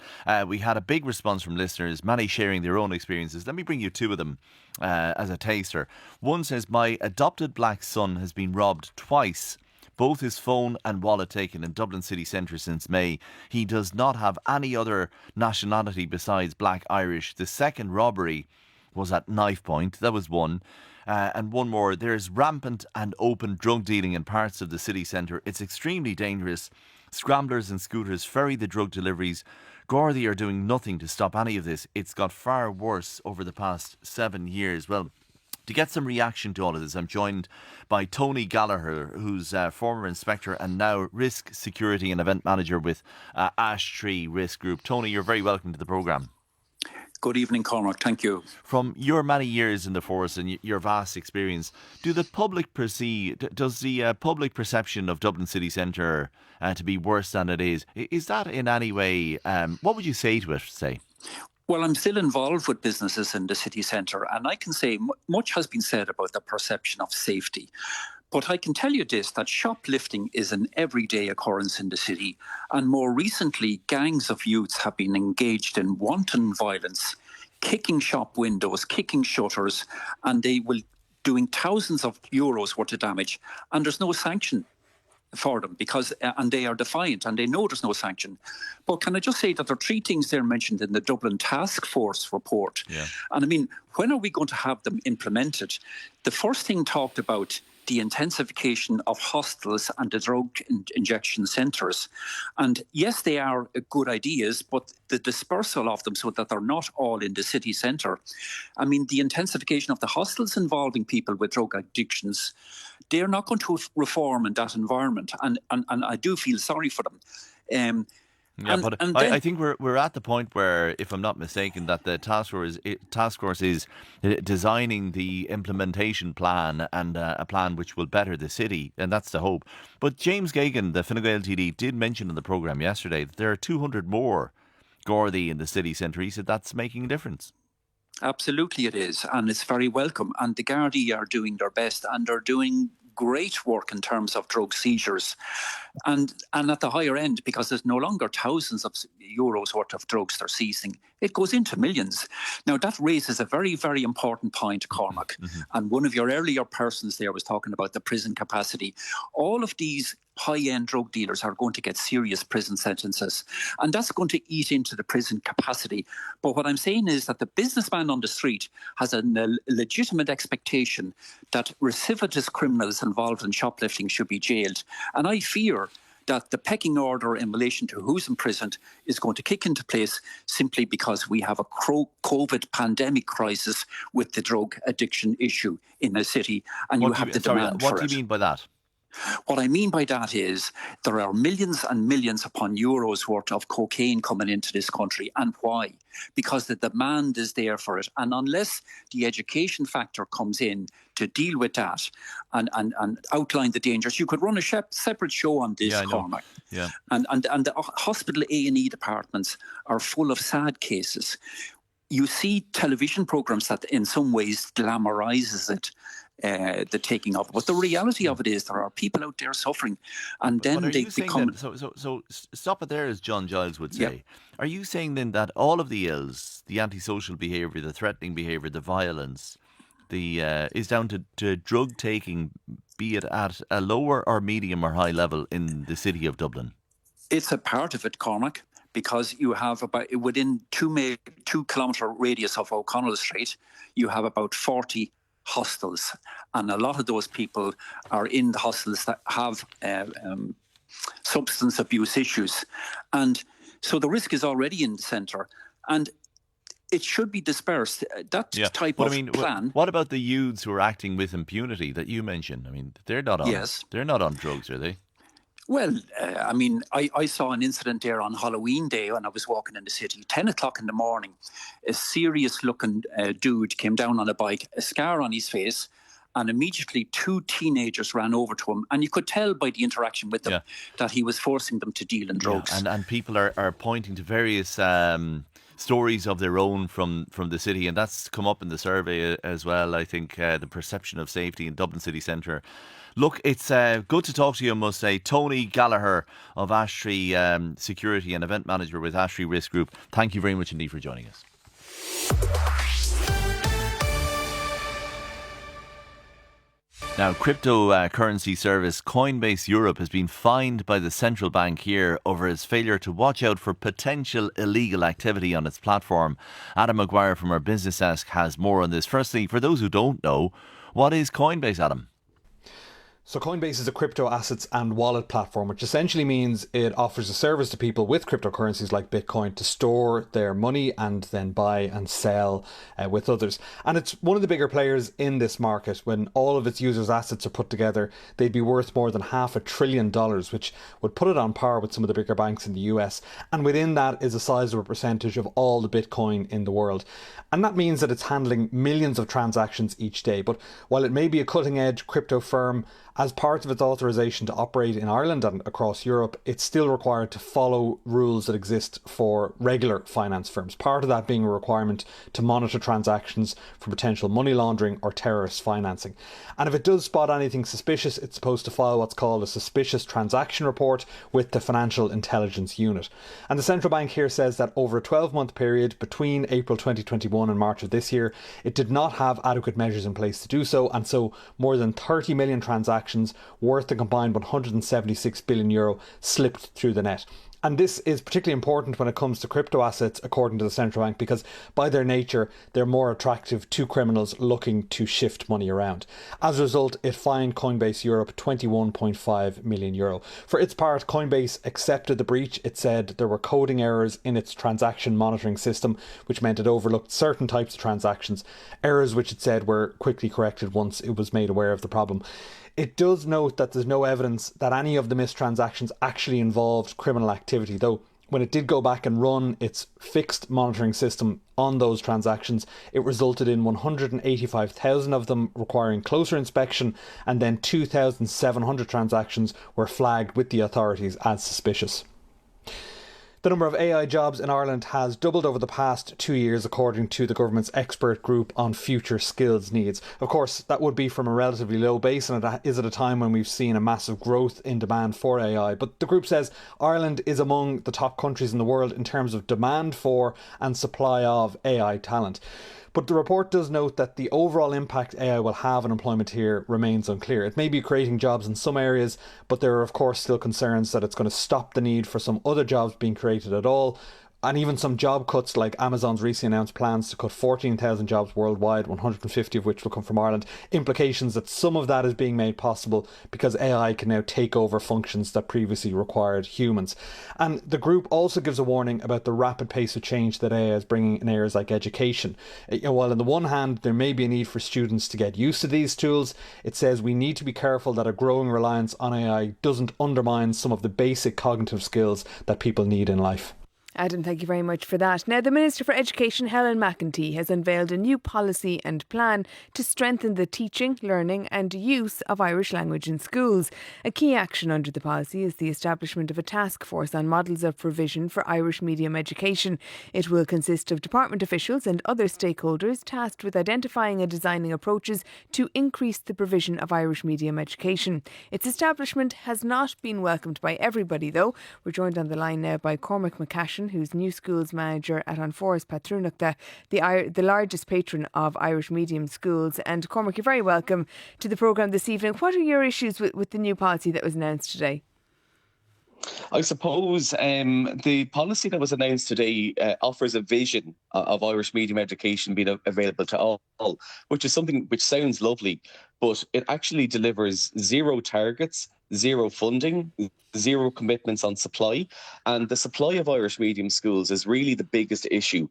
We had a big response from listeners, many sharing their own experiences. Let me bring you two of them as a taster. One says, my adopted black son has been robbed twice. Both his phone and wallet taken in Dublin city centre since May. He does not have any other nationality besides Black Irish. The second robbery was at knife point. That was one. And one more. There is rampant and open drug dealing in parts of the city centre. It's extremely dangerous. Scramblers and scooters ferry the drug deliveries. Gardaí are doing nothing to stop any of this. It's got far worse over the past 7 years. Well, to get some reaction to all of this, I'm joined by Tony Gallagher, who's former inspector and now risk security and event manager with Ash Tree Risk Group. Tony, you're very welcome to the programme. Good evening, Cormac. Thank you. From your many years in the force and your vast experience, does the public perception of Dublin city centre to be worse than it is? Is that in any way, what would you say to it, say? Well, I'm still involved with businesses in the city centre, and I can say much has been said about the perception of safety. But I can tell you this, that shoplifting is an everyday occurrence in the city. And more recently, gangs of youths have been engaged in wanton violence, kicking shop windows, kicking shutters, and they will doing thousands of euros worth of damage. And there's no sanction for them because and they are defiant and they know there's no sanction. But can I just say that there are three things there mentioned in the Dublin Task Force report. Yeah. And I mean, when are we going to have them implemented? The first thing talked about the intensification of hostels and the drug injection centres. And yes, they are good ideas, but the dispersal of them so that they're not all in the city centre. I mean, the intensification of the hostels involving people with drug addictions, they're not going to reform in that environment. And I do feel sorry for them. I think we're at the point where, if I'm not mistaken, that the task force is designing the implementation plan and a plan which will better the city, and that's the hope. But James Geoghegan, the Fine Gael TD, did mention in the programme yesterday that there are 200 more Gardaí in the city centre. He said that's making a difference. Absolutely it is, and it's very welcome. And the Gardaí are doing their best, and they're doing great work in terms of drug seizures and at the higher end, because there's no longer thousands of euros worth of drugs they're seizing. It goes into millions. Now that raises a very, very important point, Cormac. And one of your earlier persons there was talking about the prison capacity. All of these high-end drug dealers are going to get serious prison sentences, and that's going to eat into the prison capacity. But what I'm saying is that the businessman on the street has a legitimate expectation that recidivist criminals involved in shoplifting should be jailed. And I fear that the pecking order in relation to who's imprisoned is going to kick into place simply because we have a COVID pandemic crisis with the drug addiction issue in the city, and you have the demand for it. What do you mean by that? What I mean by that is there are millions and millions upon euros worth of cocaine coming into this country. And why? Because the demand is there for it. And unless the education factor comes in to deal with that and outline the dangers, you could run a separate show on this, Cormac. Yeah. And the hospital A&E departments are full of sad cases. You see television programs that in some ways glamorizes it. The taking of it. But the reality of it is there are people out there suffering, and then they become... So stop it there, as John Giles would say. Yeah. Are you saying then that all of the ills, the antisocial behaviour, the threatening behaviour, the violence, is down to drug taking, be it at a lower or medium or high level in the city of Dublin? It's a part of it, Cormac, because you have about, within 2 kilometre radius of O'Connell Street, you have about 40 hostels, and a lot of those people are in the hostels that have substance abuse issues, and so the risk is already in the centre, and it should be dispersed. That type of plan. What about the youths who are acting with impunity that you mentioned? I mean, they're not on drugs, are they? Well, I mean, I saw an incident there on Halloween Day when I was walking in the city, 10 o'clock in the morning. A serious-looking dude came down on a bike, a scar on his face, and immediately 2 teenagers ran over to him. And you could tell by the interaction with them that he was forcing them to deal in drugs. Yeah. And people are pointing to various stories of their own from the city, and that's come up in the survey as well. I think the perception of safety in Dublin city centre. Look, it's good to talk to you, I must say. Tony Gallagher of Ashtree Security and Event Manager with Ashtree Risk Group. Thank you very much indeed for joining us. Now, cryptocurrency service Coinbase Europe has been fined by the central bank here over its failure to watch out for potential illegal activity on its platform. Adam Maguire from our business desk has more on this. Firstly, for those who don't know, what is Coinbase, Adam? So Coinbase is a crypto assets and wallet platform, which essentially means it offers a service to people with cryptocurrencies like Bitcoin to store their money and then buy and sell with others. And it's one of the bigger players in this market. When all of its users' assets are put together, they'd be worth more than $500 billion, which would put it on par with some of the bigger banks in the US. And within that is a sizable percentage of all the Bitcoin in the world. And that means that it's handling millions of transactions each day. But while it may be a cutting-edge crypto firm, As part of its authorisation to operate in Ireland and across Europe, it's still required to follow rules that exist for regular finance firms. Part of that being a requirement to monitor transactions for potential money laundering or terrorist financing. And if it does spot anything suspicious, it's supposed to file what's called a suspicious transaction report with the Financial Intelligence Unit. And the central bank here says that over a 12-month period between April 2021 and March of this year, it did not have adequate measures in place to do so, and so more than 30 million transactions worth a combined €176 billion slipped through the net. And this is particularly important when it comes to crypto assets, according to the central bank, because by their nature, they're more attractive to criminals looking to shift money around. As a result, it fined Coinbase Europe €21.5 million. For its part, Coinbase accepted the breach. It said there were coding errors in its transaction monitoring system, which meant it overlooked certain types of transactions, errors which it said were quickly corrected once it was made aware of the problem. It does note that there's no evidence that any of the missed transactions actually involved criminal activity, though when it did go back and run its fixed monitoring system on those transactions, it resulted in 185,000 of them requiring closer inspection, and then 2,700 transactions were flagged with the authorities as suspicious. The number of AI jobs in Ireland has doubled over the past 2 years, according to the government's expert group on future skills needs. Of course, that would be from a relatively low base, and it is at a time when we've seen a massive growth in demand for AI. But the group says Ireland is among the top countries in the world in terms of demand for and supply of AI talent. But the report does note that the overall impact AI will have on employment here remains unclear. It may be creating jobs in some areas, but there are of course still concerns that it's going to stop the need for some other jobs being created at all. And even some job cuts, like Amazon's recently announced plans to cut 14,000 jobs worldwide, 150 of which will come from Ireland. Implications that some of that is being made possible because AI can now take over functions that previously required humans. And the group also gives a warning about the rapid pace of change that AI is bringing in areas like education. While on the one hand, there may be a need for students to get used to these tools, it says we need to be careful that a growing reliance on AI doesn't undermine some of the basic cognitive skills that people need in life. Adam, thank you very much for that. Now, the Minister for Education, Helen McEntee, has unveiled a new policy and plan to strengthen the teaching, learning and use of Irish language in schools. A key action under the policy is the establishment of a task force on models of provision for Irish medium education. It will consist of department officials and other stakeholders tasked with identifying and designing approaches to increase the provision of Irish medium education. Its establishment has not been welcomed by everybody, though. We're joined on the line now by Cormac Ó, who's new schools manager at An Foras Patrúnachta, the largest patron of Irish medium schools. And Cormac, you're very welcome to the programme this evening. What are your issues with the new policy that was announced today? I suppose the policy that was announced today offers a vision of Irish medium education being available to all, which is something which sounds lovely, but it actually delivers zero targets, zero funding, zero commitments on supply. And the supply of Irish medium schools is really the biggest issue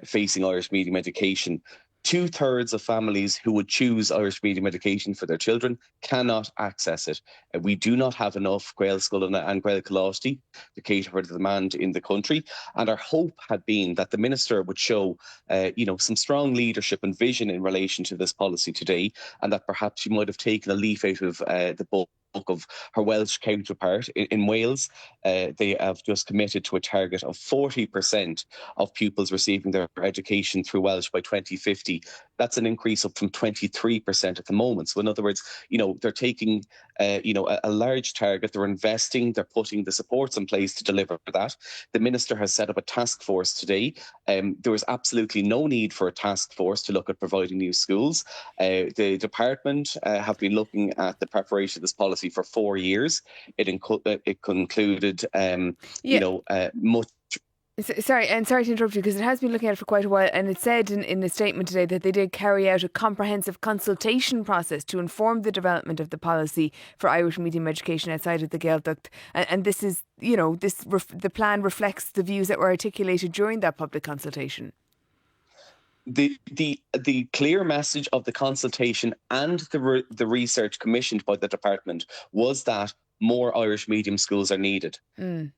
facing Irish medium education. 2/3 of families who would choose Irish medium education for their children cannot access it. We do not have enough Gael School and Gael Colosty to cater for the demand in the country. And our hope had been that the Minister would show some strong leadership and vision in relation to this policy today, and that perhaps she might have taken a leaf out of the book of her Welsh counterpart in Wales. They have just committed to a target of 40% of pupils receiving their education through Welsh by 2050. That's an increase up from 23% at the moment. So in other words, they're taking a large target, they're investing, they're putting the supports in place to deliver that. The Minister has set up a task force today. There was absolutely no need for a task force to look at providing new schools. The department have been looking at the preparation of this policy for 4 years. It concluded, much. Sorry to interrupt you, because it has been looking at it for quite a while, and it said in a statement today that they did carry out a comprehensive consultation process to inform the development of the policy for Irish medium education outside of the Gaeltacht. And this is, the plan reflects the views that were articulated during that public consultation. The clear message of the consultation and the research commissioned by the department was that more Irish medium schools are needed.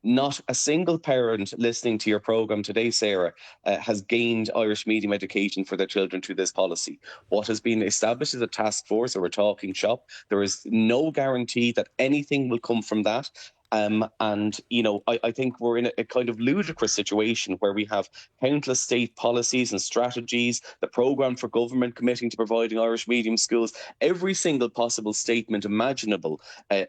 Not a single parent listening to your programme today, Sarah, has gained Irish medium education for their children through this policy. What has been established is a task force, so we're talking shop. There is no guarantee that anything will come from that. And, you know, I think we're in a kind of ludicrous situation where we have countless state policies and strategies, the programme for government committing to providing Irish medium schools. Every single possible statement imaginable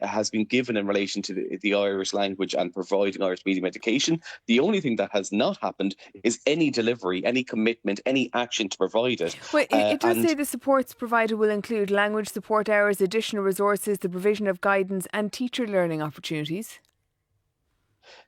has been given in relation to the Irish language and providing Irish medium education. The only thing that has not happened is any delivery, any commitment, any action to provide it. Well, it does say the supports provided will include language support hours, additional resources, the provision of guidance and teacher learning opportunities.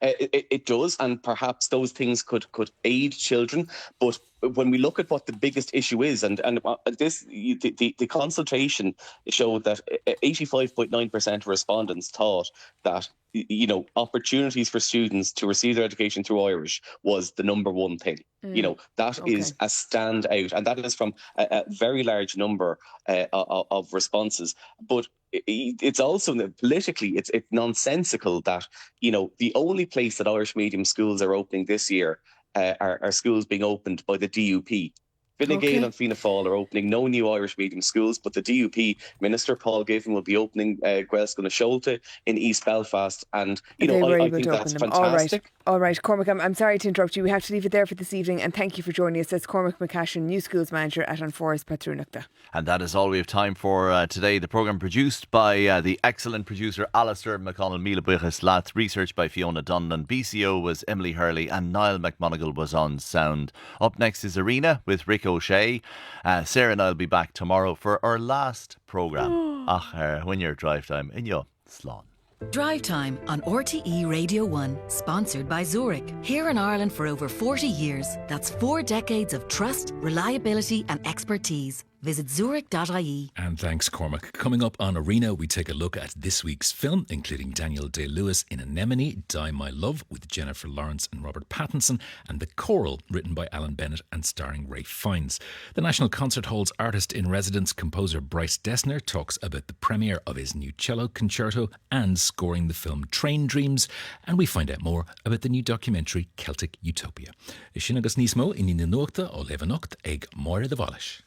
It does, and perhaps those things could aid children. But when we look at what the biggest issue is, and the consultation showed that 85.9% of respondents thought that, you know, opportunities for students to receive their education through Irish was the number one thing. You know, that is a standout, and that is from a very large number of responses. But it's also politically, it's nonsensical that, you know, the only place that Irish medium schools are opening this year are schools being opened by the DUP. Fine Gael and Fianna Fáil are opening no new Irish medium schools, but the DUP Minister Paul Giffen will be opening Gaelscoil na Seolta in East Belfast, and you know I think that's fantastic. All right, Cormac, I'm sorry to interrupt you. We have to leave it there for this evening, and thank you for joining us. That's Cormac McCashin, New Schools Manager at An Forest Patrúnachta. And that is all we have time for today. The programme produced by the excellent producer Alistair McConnell, Mila Buichas Lath, research by Fiona Donlan, BCO was Emily Hurley, and Niall McMonigal was on sound. Up next is Arena with Rick O'Shea. Sarah and I will be back tomorrow for our last programme. When you're drive time in your slán. Drive Time on RTÉ Radio 1, sponsored by Zurich. Here in Ireland for over 40 years. That's 4 decades of trust, reliability and expertise. Visit zurich.ie. And thanks, Cormac. Coming up on Arena, we take a look at this week's film, including Daniel Day-Lewis in Anemone, Die My Love, with Jennifer Lawrence and Robert Pattinson, and The Choral, written by Alan Bennett and starring Ray Fiennes. The National Concert Hall's artist-in-residence composer Bryce Dessner talks about the premiere of his new cello concerto and scoring the film Train Dreams, and we find out more about the new documentary Celtic Utopia. Sin agus níos mó in nuachta ó leibhanacht ag Máire de Bhailís.